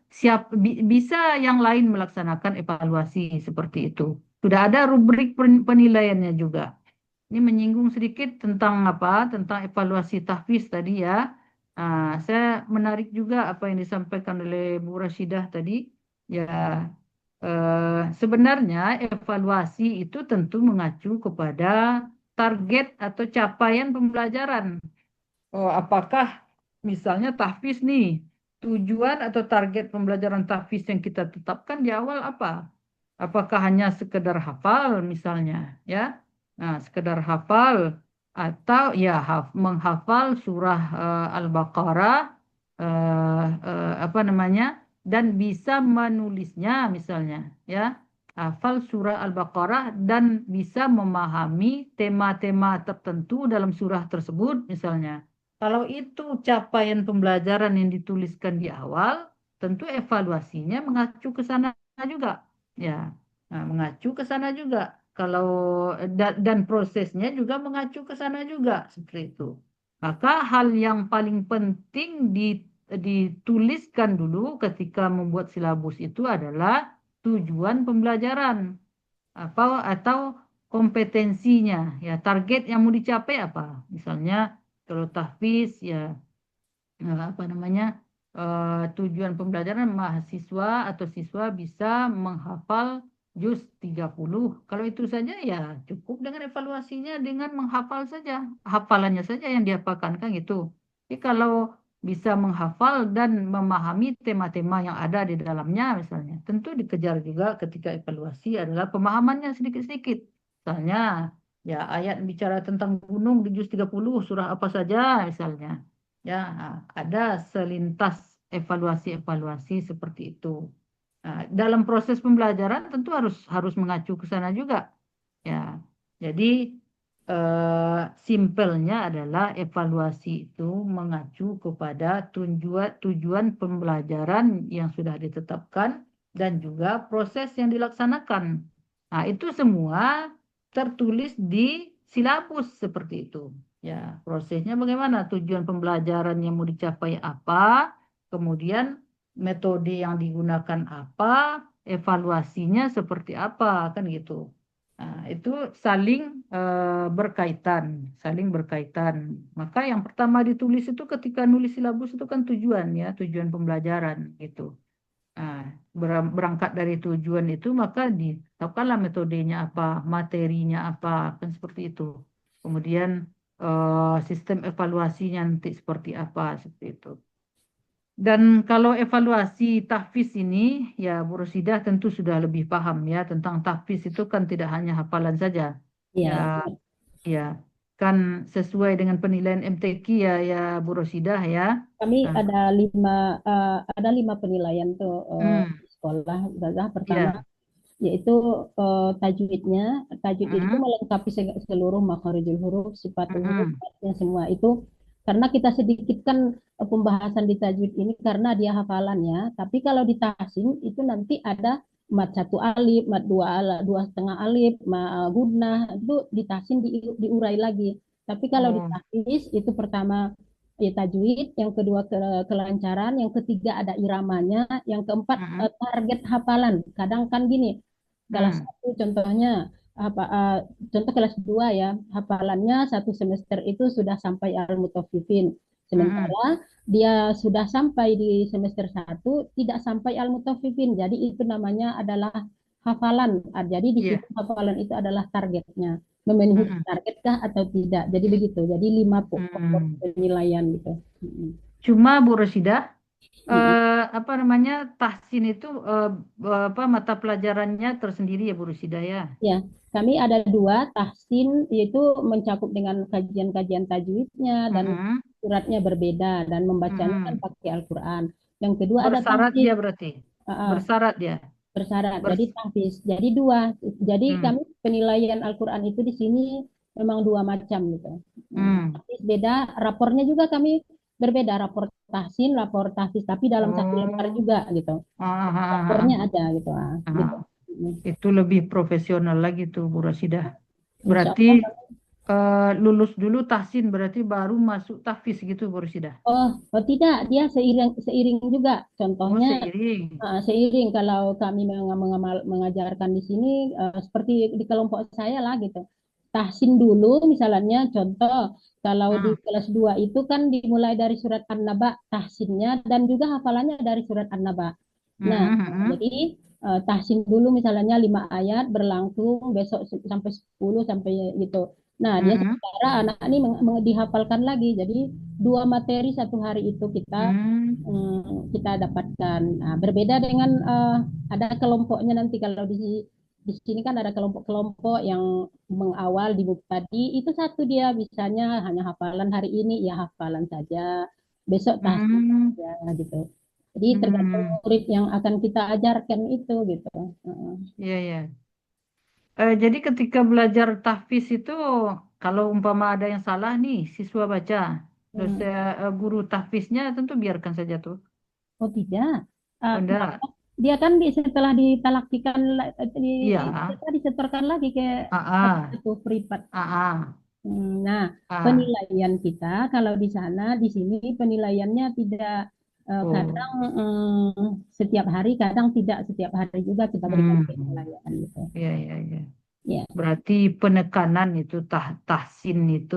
B: bisa yang lain melaksanakan evaluasi seperti itu. Sudah ada rubrik penilaiannya juga. Ini menyinggung sedikit tentang apa? Tentang evaluasi tahfiz tadi ya. Saya menarik juga apa yang disampaikan oleh Bu Rashidah tadi. Ya, sebenarnya evaluasi itu tentu mengacu kepada target atau capaian pembelajaran. Apakah misalnya tahfiz nih, tujuan atau target pembelajaran tahfiz yang kita tetapkan di awal apa? Apakah hanya sekedar hafal misalnya, ya? Nah, sekedar hafal atau ya menghafal surah Al-Baqarah apa namanya? Dan bisa menulisnya misalnya, ya. Hafal surah Al-Baqarah dan bisa memahami tema-tema tertentu dalam surah tersebut misalnya. Kalau itu capaian pembelajaran yang dituliskan di awal, tentu evaluasinya mengacu ke sana juga. Ya, nah, mengacu ke sana juga. Kalau dan prosesnya juga mengacu ke sana juga seperti itu. Maka hal yang paling penting dituliskan dulu ketika membuat silabus itu adalah tujuan pembelajaran apa atau kompetensinya, ya target yang mau dicapai apa. Misalnya kalau tahfiz ya apa namanya tujuan pembelajaran mahasiswa atau siswa bisa menghafal juz 30. Kalau itu saja ya cukup dengan evaluasinya dengan menghafal saja, hafalannya saja yang dihafalkan kan gitu. Jadi kalau bisa menghafal dan memahami tema-tema yang ada di dalamnya misalnya, tentu dikejar juga ketika evaluasi adalah pemahamannya sedikit-sedikit. Misalnya ya ayat bicara tentang gunung di juz 30 surah apa saja misalnya. Ya, ada selintas evaluasi-evaluasi seperti itu. Dalam proses pembelajaran tentu harus mengacu ke sana juga. Ya, jadi simpelnya adalah evaluasi itu mengacu kepada tujuan pembelajaran yang sudah ditetapkan dan juga proses yang dilaksanakan. Nah, itu semua tertulis di silabus seperti itu. Ya, prosesnya bagaimana? Tujuan pembelajaran yang mau dicapai apa? Kemudian metode yang digunakan apa? Evaluasinya seperti apa? Kan gitu. Nah, itu saling berkaitan, saling berkaitan. Maka yang pertama ditulis itu ketika nulis silabus itu kan tujuan ya, tujuan pembelajaran gitu. Nah, berangkat dari tujuan itu maka ditetapkanlah metodenya apa, materinya apa, kan seperti itu. Kemudian sistem evaluasinya nanti seperti apa, seperti itu. Dan kalau evaluasi tahfiz ini, ya Bu Rosidah tentu sudah lebih paham ya tentang tahfiz itu kan tidak hanya hafalan saja.
C: Iya,
B: Ya, ya kan sesuai dengan penilaian MTQ ya Bu Rosidah ya.
C: kami
B: Nah,
C: ada lima penilaian tuh di sekolah. Ustazah. Pertama
B: ya,
C: yaitu tajwidnya. Tajwid itu
B: Mm-mm.
C: melengkapi seluruh makharijul huruf, sifatul huruf,
B: Mm-mm.
C: yang semua itu. Karena kita sedikit kan pembahasan di tajwid ini karena dia hafalannya. Tapi kalau di tahsin itu nanti ada mat satu alif, mat dua dua setengah alif, gunnah itu di tahsin diurai lagi. Tapi kalau di
B: Oh.
C: tahfiz itu pertama ya tajwid, yang kedua kelancaran, yang ketiga ada iramanya, yang keempat
B: Mm-mm.
C: target hafalan. Kadang kan gini, kelas
B: Mm.
C: satu contohnya apa contoh kelas 2 ya, hafalannya satu semester itu sudah sampai al-mutaffifin.
B: Mm-mm.
C: Sementara dia sudah sampai di semester satu tidak sampai al-mutaffifin. Jadi itu namanya adalah hafalan. Jadi di
B: Iya.
C: situ hafalan itu adalah targetnya. Memenuhi
B: Mm-mm.
C: targetkah atau tidak. Jadi begitu. Jadi 5 pokok
B: Mm.
C: penilaian gitu. Mm-mm.
B: Cuma Bu Rosidah,
C: Mm-mm.
B: apa namanya, tahsin itu apa mata pelajarannya tersendiri ya Bu Rosidah ya.
C: Ya, kami ada dua tahsin, yaitu mencakup dengan kajian-kajian tajwidnya dan
B: Mm-mm.
C: suratnya berbeda dan membacanya kan
B: Mm-mm.
C: pakai Al-Quran. Yang kedua ada
B: Bersyarat
C: tahfiz,
B: dia berarti.
C: uh, uh,
B: Bersyarat dia.
C: bersyarat. Jadi
B: Bers
C: tahfiz. Jadi dua. Jadi
B: mm.
C: kami penilaian Al-Quran itu di sini memang dua macam gitu.
B: Mm.
C: Tahfiz beda, rapornya juga kami berbeda. Rapor tahsin, rapor tahfiz, tapi dalam satu lembar
B: Oh.
C: juga gitu.
B: Ah, ah, ah,
C: Rapornya ada gitu.
B: ah.
C: Gitu.
B: Ah. Itu lebih profesional lagi tuh Bu Rosidah.
C: Insya
B: Berarti
C: Allah.
B: lulus dulu tahsin berarti baru masuk tahfiz gitu Bu Rosidah.
C: Oh tidak, dia seiring seiring juga.
B: Oh,
C: Contohnya
B: seiring.
C: seiring kalau kami mengajarkan di sini seperti di kelompok saya lah gitu. Tahsin dulu misalnya contoh kalau di
B: Hmm.
C: kelas 2 itu kan dimulai dari surat An-Naba tahsinnya dan juga hafalannya dari surat An-Naba. Nah,
B: Hmm, hmm, hmm.
C: jadi tahsin dulu misalnya 5 ayat berlangsung besok sampai 10 sampai gitu. Nah, dia
B: Hmm,
C: sementara anak ini dihafalkan lagi. Jadi dua materi satu hari itu
B: hmm.
C: kita dapatkan. Nah, berbeda dengan ada kelompoknya nanti kalau di sini kan ada kelompok-kelompok yang mengawal di tadi itu satu dia bisanya hanya hafalan hari ini ya hafalan saja, besok tahsin
B: Hmm,
C: saja gitu. Jadi tergantung
B: hmm.
C: murid yang akan kita ajarkan itu gitu.
B: Iya, ya. Jadi ketika belajar tahfiz itu, kalau umpama ada yang salah nih, siswa baca, terus
C: Hmm.
B: guru tahfiznya tentu biarkan saja tuh.
C: Oh tidak.
B: Oh,
C: Kenapa?
B: enggak.
C: Dia kan setelah ditalaktikan
B: Iya.
C: disetorkan lagi ke
B: Ah, ah.
C: satu privat.
B: Ah, ah.
C: Nah,
B: Ah.
C: penilaian kita kalau di sana, di sini penilaiannya tidak
B: Oh.
C: kadang setiap hari, kadang tidak setiap hari juga kita berikan
B: Hmm.
C: penilaian gitu.
B: Iya, iya, iya.
C: Ya,
B: Berarti penekanan itu tahsin itu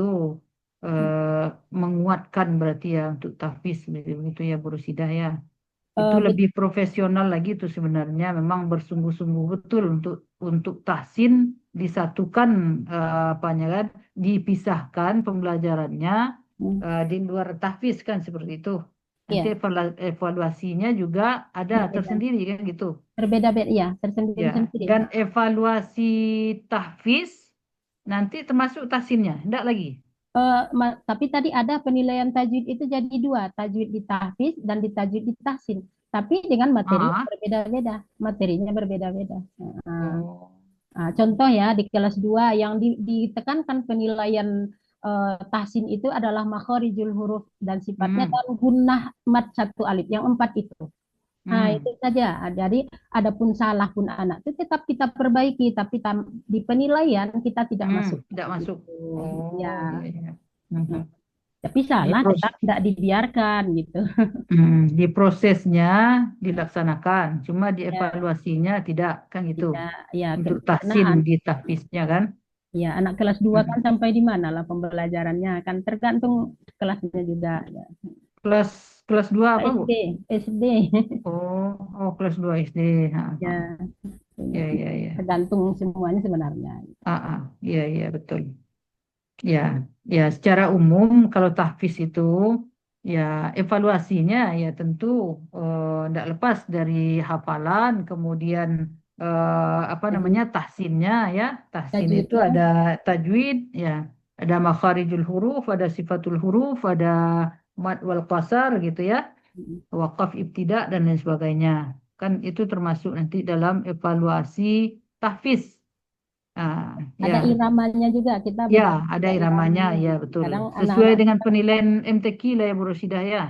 B: eh, menguatkan berarti ya untuk tahfiz begitu ya Bu Rosidah ya. Itu lebih profesional lagi itu sebenarnya memang bersungguh-sungguh betul untuk tahsin disatukan apanya kan dipisahkan pembelajarannya di luar tahfiz kan seperti itu. Nanti
C: ya,
B: evaluasinya juga ada
C: berbeda,
B: tersendiri kan gitu.
C: berbeda-beda, ya,
B: Ya,
C: tersendiri-sendiri.
B: dan evaluasi tahfiz nanti termasuk tahsinnya, enggak lagi.
C: Tapi tadi ada penilaian tajwid itu jadi dua, tajwid di tahfiz dan di tajwid di tahsin. Tapi dengan materi yang
B: Ah,
C: berbeda-beda, materinya berbeda-beda. Nah,
B: oh,
C: contoh ya di kelas 2 yang ditekankan penilaian tahsin itu adalah makhorijul huruf dan sifatnya
B: hmm,
C: dan gunnah mat satu alif, yang empat itu. Nah, itu
B: hmm.
C: saja. Jadi, adapun salah pun anak itu tetap kita perbaiki, tapi di penilaian kita tidak masuk.
B: Tidak masuk.
C: Gitu. Ya,
B: Oh, iya, iya. Mhm.
C: tapi
B: Di
C: salah
B: pros,
C: tetap tidak dibiarkan gitu.
B: di prosesnya dilaksanakan, cuma
C: Ya,
B: dievaluasinya tidak kan gitu.
C: tidak. Ya,
B: Untuk
C: karena
B: tahsin di tahfiznya kan.
C: ya anak kelas 2 kan
B: Mhm.
C: sampai di mana lah pembelajarannya kan tergantung kelasnya juga. Ya.
B: Kelas kelas 2 apa, Bu?
C: SD, SD.
B: Oh, oh kelas 2 SD. Ha, ha.
C: Ya,
B: Ya, ya, ya.
C: tergantung semuanya sebenarnya.
B: Ah, ah. Ya, ya, betul. Ya, ya secara umum kalau tahfiz itu ya evaluasinya ya tentu tidak lepas dari hafalan, kemudian apa
C: Jadi
B: namanya tahsinnya ya. Tahsin itu
C: tajwidnya
B: ada tajwid ya, ada makharijul huruf, ada sifatul huruf, ada mad wal qasar gitu ya, waqaf ibtida dan lain sebagainya. kan itu termasuk nanti dalam evaluasi tahfiz.
C: Ada
B: Ya,
C: iramanya juga, kita
B: ya,
C: bedakan
B: ada
C: juga
B: iramanya,
C: iramanya.
B: ya
C: Kadang
B: betul. Sesuai
C: anak-anak
B: dengan penilaian MTQ lah ya Bu Rosidah ya.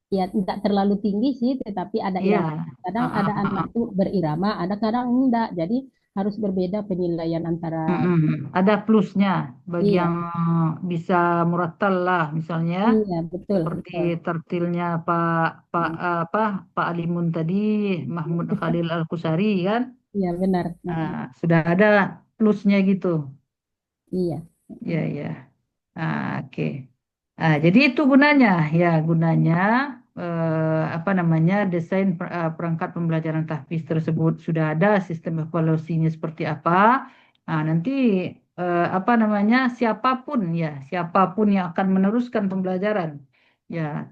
C: ya tidak terlalu tinggi sih, tetapi ada
B: Iya.
C: irama. Kadang
B: Ah, ah,
C: ada
B: ah,
C: anak
B: ah.
C: tuh berirama, ada kadang enggak. Jadi harus berbeda penilaian antara.
B: Ada plusnya bagi
C: Iya,
B: yang bisa murattal lah, misalnya
C: iya betul,
B: seperti
C: betul.
B: tertilnya Pak Alimun tadi, Mahmud Khalil Al-Qusari kan.
C: Iya benar.
B: Sudah ada plusnya gitu.
C: Iya.
B: Ya, ya. Oke. Jadi itu gunanya, ya gunanya apa namanya desain perangkat pembelajaran tahfiz tersebut sudah ada sistem evaluasinya seperti apa. Nanti apa namanya siapapun yang akan meneruskan pembelajaran, ya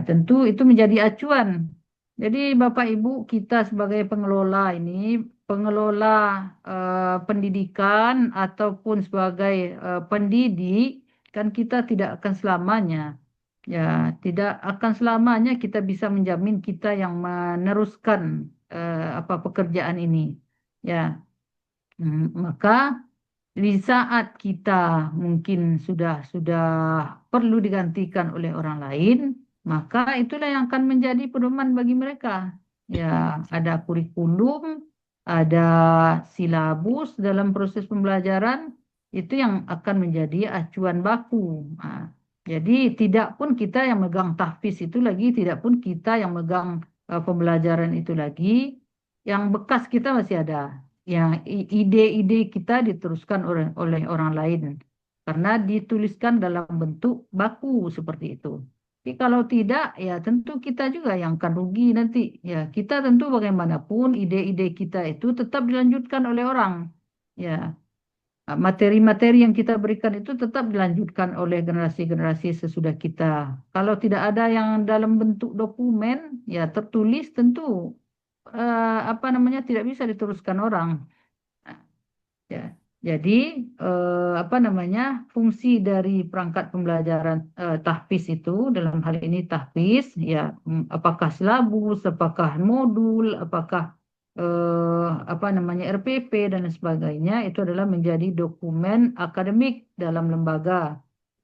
B: tentu itu menjadi acuan. Jadi Bapak Ibu kita sebagai pengelola ini pengelola pendidikan ataupun sebagai pendidik kan kita tidak akan selamanya tidak akan selamanya kita bisa menjamin kita yang meneruskan apa pekerjaan ini ya. Maka di saat kita mungkin sudah perlu digantikan oleh orang lain, maka itulah yang akan menjadi pedoman bagi mereka. Ya, ada kurikulum, ada silabus dalam proses pembelajaran, itu yang akan menjadi acuan baku. Jadi tidak pun kita yang megang tahfiz itu lagi, tidak pun kita yang megang pembelajaran itu lagi, yang bekas kita masih ada yang ide-ide kita diteruskan oleh orang lain karena dituliskan dalam bentuk baku seperti itu. Tapi kalau tidak, ya tentu kita juga yang akan rugi nanti. Ya, kita tentu bagaimanapun ide-ide kita itu tetap dilanjutkan oleh orang. Ya, materi-materi yang kita berikan itu tetap dilanjutkan oleh generasi-generasi sesudah kita. Kalau tidak ada yang dalam bentuk dokumen, ya tertulis tentu apa namanya tidak bisa diteruskan orang. Ya, jadi apa namanya fungsi dari perangkat pembelajaran tahfiz itu dalam hal ini tahfiz ya apakah silabus, apakah modul, apakah apa namanya RPP dan sebagainya itu adalah menjadi dokumen akademik dalam lembaga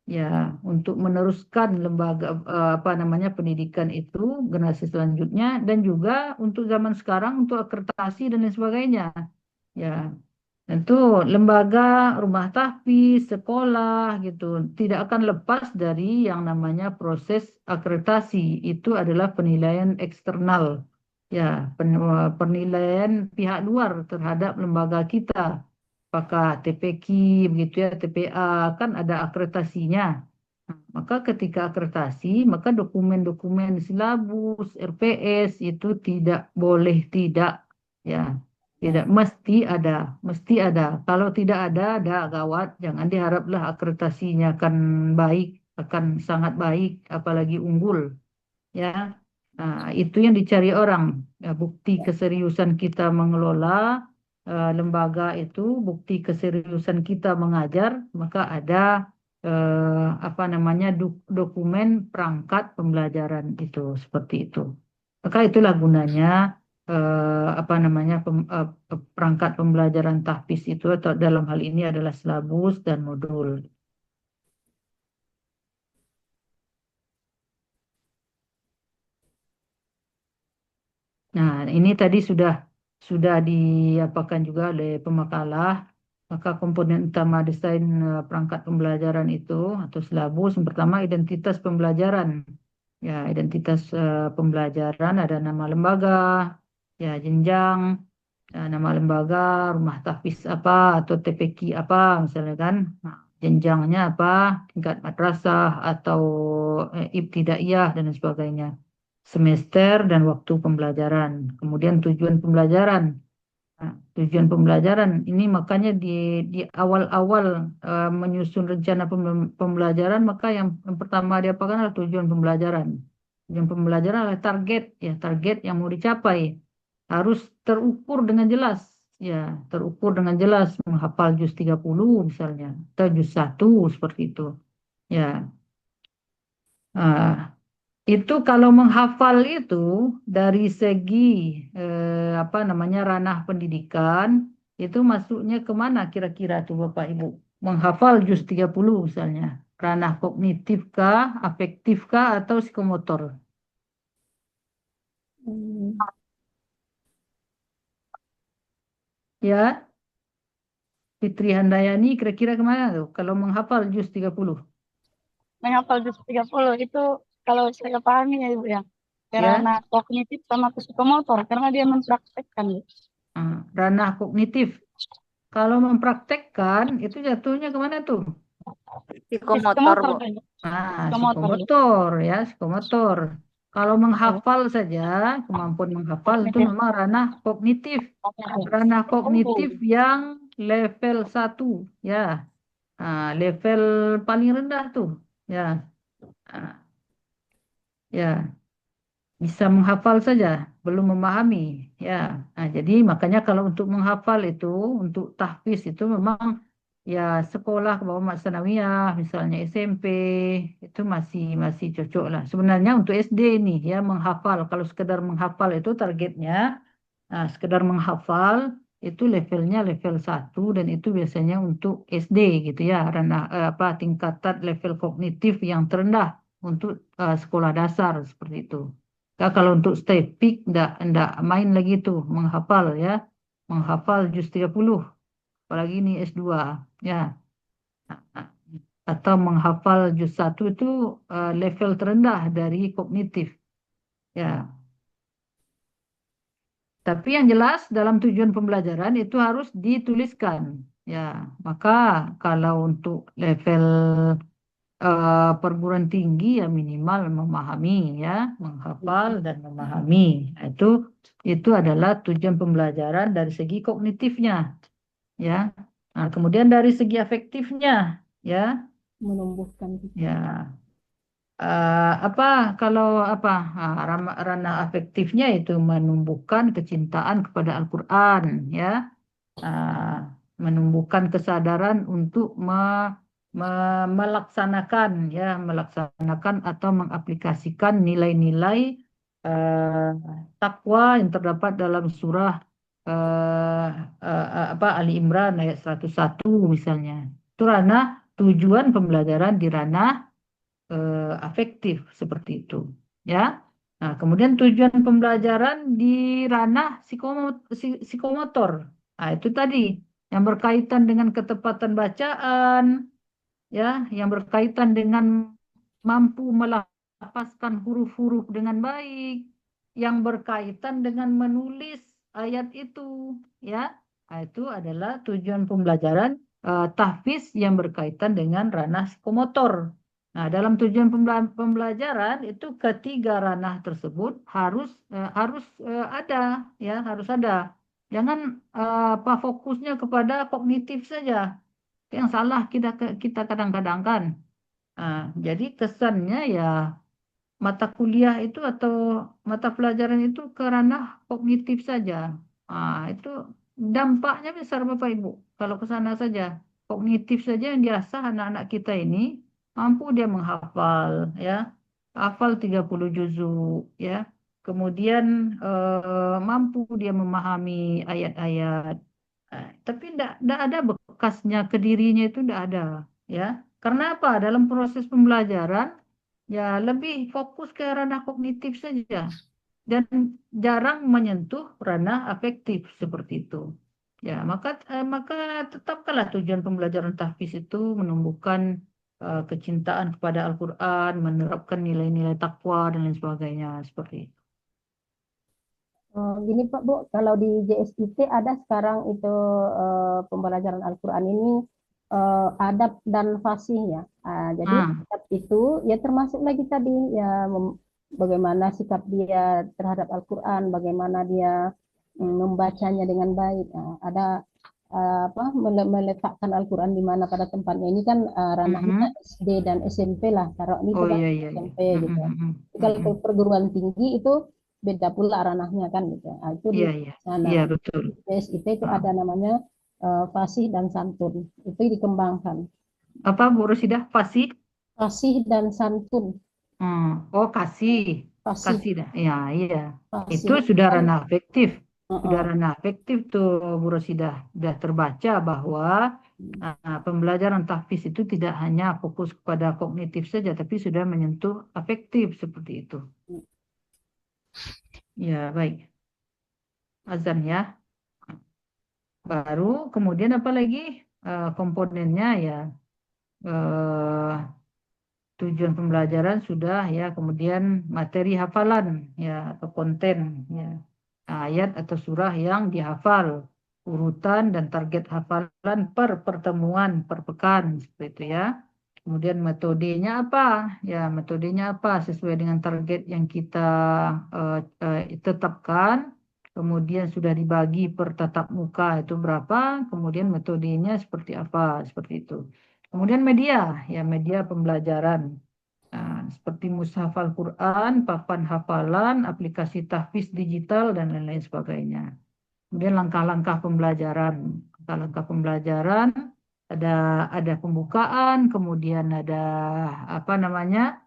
B: ya untuk meneruskan lembaga apa namanya pendidikan itu generasi selanjutnya dan juga untuk zaman sekarang untuk akreditasi dan lain sebagainya ya. Tentu lembaga, rumah tahfiz, sekolah gitu tidak akan lepas dari yang namanya proses akreditasi. Itu adalah penilaian eksternal. Ya, penilaian pihak luar terhadap lembaga kita. Apakah TPQ begitu ya, TPA kan ada akreditasinya. Maka ketika akreditasi, maka dokumen-dokumen silabus, RPS itu tidak boleh tidak ya. Tidak mesti ada. Kalau tidak ada gawat. Jangan diharaplah akreditasinya akan baik, akan sangat baik, apalagi unggul. Ya, itu yang dicari orang. Ya, bukti keseriusan kita mengelola lembaga itu, bukti keseriusan kita mengajar, maka ada apa namanya dokumen perangkat pembelajaran itu seperti itu. Maka itulah gunanya apa namanya perangkat pembelajaran tahfiz itu atau dalam hal ini adalah silabus dan modul. Nah, ini tadi sudah diapakan juga oleh pemakalah. Maka komponen utama desain perangkat pembelajaran itu atau silabus yang pertama identitas pembelajaran. Ya, identitas pembelajaran ada nama lembaga, ya jenjang, nama lembaga, rumah tahfiz apa atau TPQ apa misalnya kan. Nah, jenjangnya apa, tingkat madrasah atau ibtidaiyah dan sebagainya. Semester dan waktu pembelajaran. Kemudian tujuan pembelajaran. Nah, tujuan pembelajaran ini makanya di awal-awal menyusun rencana pembelajaran maka yang pertama diapakan adalah tujuan pembelajaran. Tujuan pembelajaran adalah target ya target yang mau dicapai harus terukur dengan jelas ya terukur dengan jelas menghafal juz 30 misalnya atau juz 1 seperti itu ya. Itu kalau menghafal itu dari segi apa namanya ranah pendidikan itu masuknya kemana kira-kira tuh Bapak Ibu? Menghafal juz 30 misalnya. Ranah kognitif kah, afektif kah, atau psikomotor?
C: Hmm.
B: Ya, Fitri Handayani kira-kira kemana tuh? Kalau menghafal juz 30.
K: Menghafal juz 30 itu kalau saya pahami ya Ibu ya.
B: Ya,
K: Karena kognitif sama psikomotor karena dia mempraktekkan. Ya.
B: ranah kognitif. Kalau mempraktekkan itu jatuhnya kemana tuh?
A: Psikomotor,
K: Psikomotor
A: Bu.
K: kan. Psikomotor. Ya.
B: Psikomotor ya, psikomotor. Kalau
K: Oh,
B: menghafal saja, kemampuan menghafal itu
K: kognitif.
B: memang ranah kognitif. Ranah kognitif yang level 1 ya. Level paling rendah tuh ya. Ah, ya, bisa menghafal saja, belum memahami ya. Jadi makanya kalau untuk menghafal itu, untuk tahfiz itu memang ya sekolah ke bawah Sanawiyah, misalnya SMP itu masih masih cocok lah. Sebenarnya untuk SD ini ya menghafal. Kalau sekedar menghafal itu targetnya, sekedar menghafal itu levelnya level 1 dan itu biasanya untuk SD gitu ya, ranah apa tingkatan level kognitif yang terendah untuk sekolah dasar seperti itu. Ya, kalau untuk stay peak enggak main lagi tuh menghafal ya. Menghafal juz 30 apalagi ini S2 ya. Atau menghafal juz 1 itu level terendah dari kognitif ya. Tapi yang jelas dalam tujuan pembelajaran itu harus dituliskan. Ya, maka kalau untuk level perguruan tinggi ya minimal memahami ya, menghafal dan memahami. Itu adalah tujuan pembelajaran dari segi kognitifnya, ya. Nah, kemudian dari segi afektifnya, ya,
C: Menumbuhkan.
B: ya. Apa kalau apa ranah afektifnya itu menumbuhkan kecintaan kepada Al-Quran ya. Menumbuhkan kesadaran untuk melaksanakan atau mengaplikasikan nilai-nilai eh, takwa yang terdapat dalam surah eh, apa Ali Imran ayat 101 misalnya. Itu ranah tujuan pembelajaran di ranah afektif seperti itu ya. Nah, kemudian tujuan pembelajaran di ranah psikomotor. Nah, itu tadi yang berkaitan dengan ketepatan bacaan, ya, yang berkaitan dengan mampu melafazkan huruf-huruf dengan baik, yang berkaitan dengan menulis ayat itu, ya. Nah, itu adalah tujuan pembelajaran tahfiz yang berkaitan dengan ranah psikomotor. Nah, dalam tujuan pembelajaran itu ketiga ranah tersebut harus ada, ya, harus ada. Jangan apa fokusnya kepada kognitif saja. Yang salah kita kadang-kadang kan. Jadi kesannya ya mata kuliah itu atau mata pelajaran itu ke ranah kognitif saja. Itu dampaknya besar Bapak Ibu. Kalau ke sana saja, kognitif saja yang diasah anak-anak kita ini mampu dia menghafal ya. Hafal 30 juzuk ya. Kemudian mampu dia memahami ayat-ayat. Tapi tidak ada bekasnya ke dirinya itu tidak ada ya. Karena apa? Dalam proses pembelajaran ya lebih fokus ke ranah kognitif saja dan jarang menyentuh ranah afektif seperti itu. Ya, maka tetapkanlah tujuan pembelajaran tahfiz itu menumbuhkan kecintaan kepada Al-Quran, menerapkan nilai-nilai takwa dan lain sebagainya seperti itu.
C: Gini Pak Bu, kalau di JSIT ada sekarang itu pembelajaran Al-Quran ini adab dan fasih ya. Jadi adab itu ya termasuk lagi tadi ya bagaimana sikap dia terhadap Al-Quran, bagaimana dia membacanya dengan baik. Ada apa meletakkan Al-Quran di mana pada tempatnya ini kan ranahnya SD dan SMP lah. Taruh ini
B: Oh
C: kan
B: iya iya iya.
C: SMP gitu. Kalau ke perguruan tinggi itu beda pula ranahnya kan gitu. Itu di
B: Iya iya.
C: sana.
B: Iya betul.
C: Itu ada namanya fasih dan santun. Itu dikembangkan.
B: Apa Bu Rosidah? Fasih?
C: Fasih dan santun.
B: Oh, kasih
C: Kasih,
B: dah. Ya, iya. Itu
C: kasih
B: sudah
C: kan,
B: ranah afektif. Sudah
C: uh-uh.
B: ranah afektif tuh, Bu Rosidah. Sudah terbaca bahwa pembelajaran tahfiz itu tidak hanya fokus kepada kognitif saja, tapi sudah menyentuh afektif seperti itu. Ya, baik. Azan ya. Baru kemudian apa lagi? Komponennya ya. eh, Tujuan pembelajaran sudah ya, kemudian materi hafalan ya atau konten ya, ayat atau surah yang dihafal, urutan dan target hafalan per pertemuan per pekan seperti itu ya. Kemudian metodenya apa? Ya, metodenya apa sesuai dengan target yang kita tetapkan. Kemudian sudah dibagi per tatap muka itu berapa, kemudian metodenya seperti apa, seperti itu. Kemudian media, ya media pembelajaran. Nah, seperti mushaf Al-Quran, papan hafalan, aplikasi tahfiz digital, dan lain-lain sebagainya. Kemudian langkah-langkah pembelajaran. Langkah-langkah pembelajaran ada pembukaan, kemudian ada apa namanya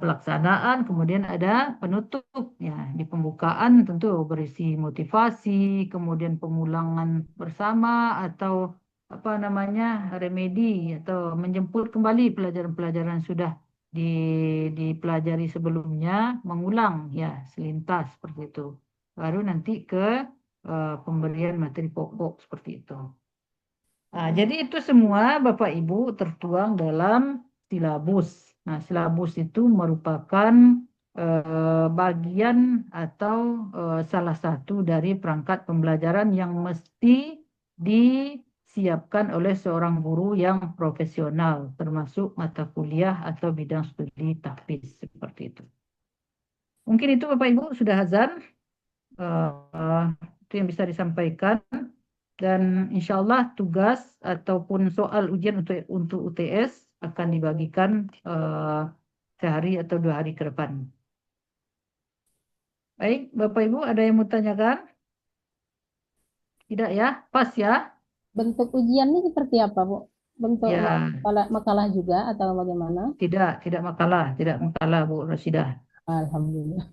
B: pelaksanaan, kemudian ada penutup. Ya, di pembukaan tentu berisi motivasi, kemudian pengulangan bersama atau apa namanya remedi atau menjemput kembali pelajaran-pelajaran sudah di, dipelajari sebelumnya, mengulang ya selintas seperti itu. Baru nanti ke pemberian materi pokok seperti itu. Nah, jadi itu semua Bapak Ibu tertuang dalam silabus. Nah, silabus itu merupakan bagian atau salah satu dari perangkat pembelajaran yang mesti disiapkan oleh seorang guru yang profesional, termasuk mata kuliah atau bidang studi tahfiz seperti itu. Mungkin itu Bapak Ibu sudah azan. Itu yang bisa disampaikan, dan insya Allah tugas ataupun soal ujian untuk UTS akan dibagikan sehari atau 2 hari ke depan. Baik, Bapak Ibu ada yang mau tanyakan? Tidak ya? Pas ya?
C: Bentuk ujiannya seperti apa, Bu? Bentuk
B: Ya,
C: makalah juga atau bagaimana?
B: tidak makalah Bu Rasidah.
C: Alhamdulillah.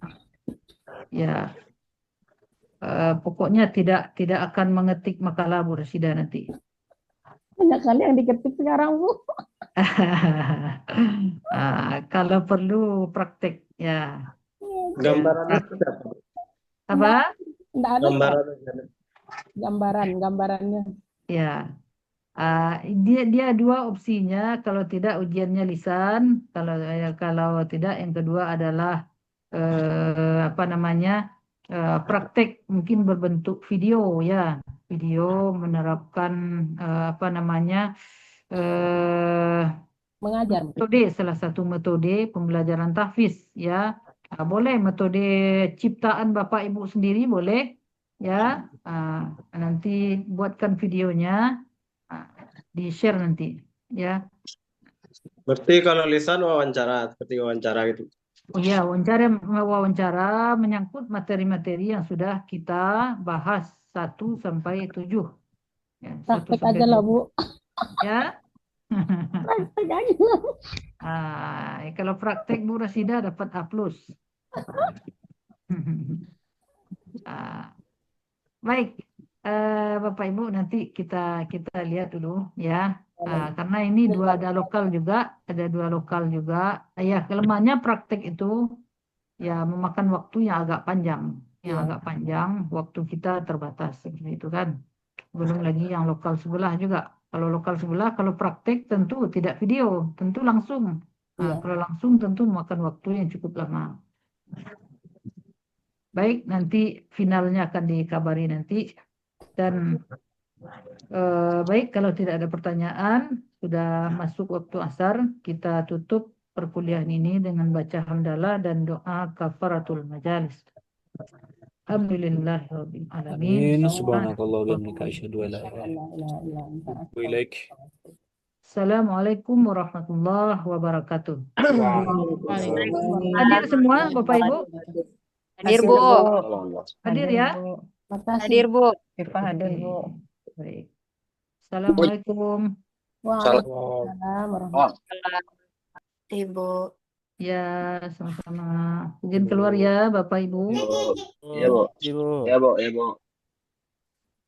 B: Ya, pokoknya tidak akan mengetik makalah Bu Rasidah nanti.
C: Banyak kali yang diketik sekarang, Bu.
B: Kalau perlu praktek ya.
F: Gambarannya seperti apa?
B: Apa?
C: Enggak ada gambarannya.
B: Ya, dia dua opsinya. Kalau tidak ujiannya lisan, kalau tidak yang kedua adalah apa namanya praktek mungkin berbentuk video ya, video menerapkan apa namanya
C: Mengajar.
B: metode, salah satu metode pembelajaran tahfiz ya. Boleh metode ciptaan Bapak Ibu sendiri boleh ya. Nanti buatkan videonya, di share nanti ya.
F: Berarti kalau lisan wawancara, seperti wawancara gitu.
B: Oh ya, wawancara menyangkut materi-materi yang sudah kita bahas 1 sampai 7 ya, 1
C: Praktek
B: sampai
C: aja lah,
B: 7
C: Bu.
B: ya.
C: Praktek aja lah.
B: Kalau praktek Bu Rasidah dapat A+. Baik, Bapak Ibu nanti kita lihat dulu ya. Karena ini ada dua lokal juga. Ya, kelemahannya praktek itu ya memakan waktu yang agak panjang, waktu kita terbatas seperti itu kan. Belum lagi yang lokal sebelah juga. Kalau lokal sebelah, kalau praktek tentu tidak video, tentu langsung. Kalau langsung tentu memakan waktu yang cukup lama. Baik, nanti finalnya akan dikabari nanti. Dan baik, kalau tidak ada pertanyaan, sudah masuk waktu asar, kita tutup perkuliahan ini dengan baca hamdalah dan doa kafaratul majalis. Alhamdulillahirabbil alamin.
E: Amin. Subhanakallah wa bihamdika asyhadu an la ilaha illa anta astaghfiruka wa ilaik.
B: Assalamualaikum warahmatullahi wabarakatuh.
E: Waalaikumsalam.
B: Hadir semua Bapak Ibu?
H: Hadir, Bu.
B: Hadir ya?
H: Hadir, Bu.
J: Hadir, Bu.
B: Baik. Assalamualaikum.
C: Waalaikumsalam warahmatullahi wabarakatuh.
H: Ibu.
B: Ya, sama-sama. Izin keluar ya, Bapak Ibu.
I: Yo,
G: Oh,
I: ya, Bu.
G: Ibu.
I: Ya, Bu, ya, Bu.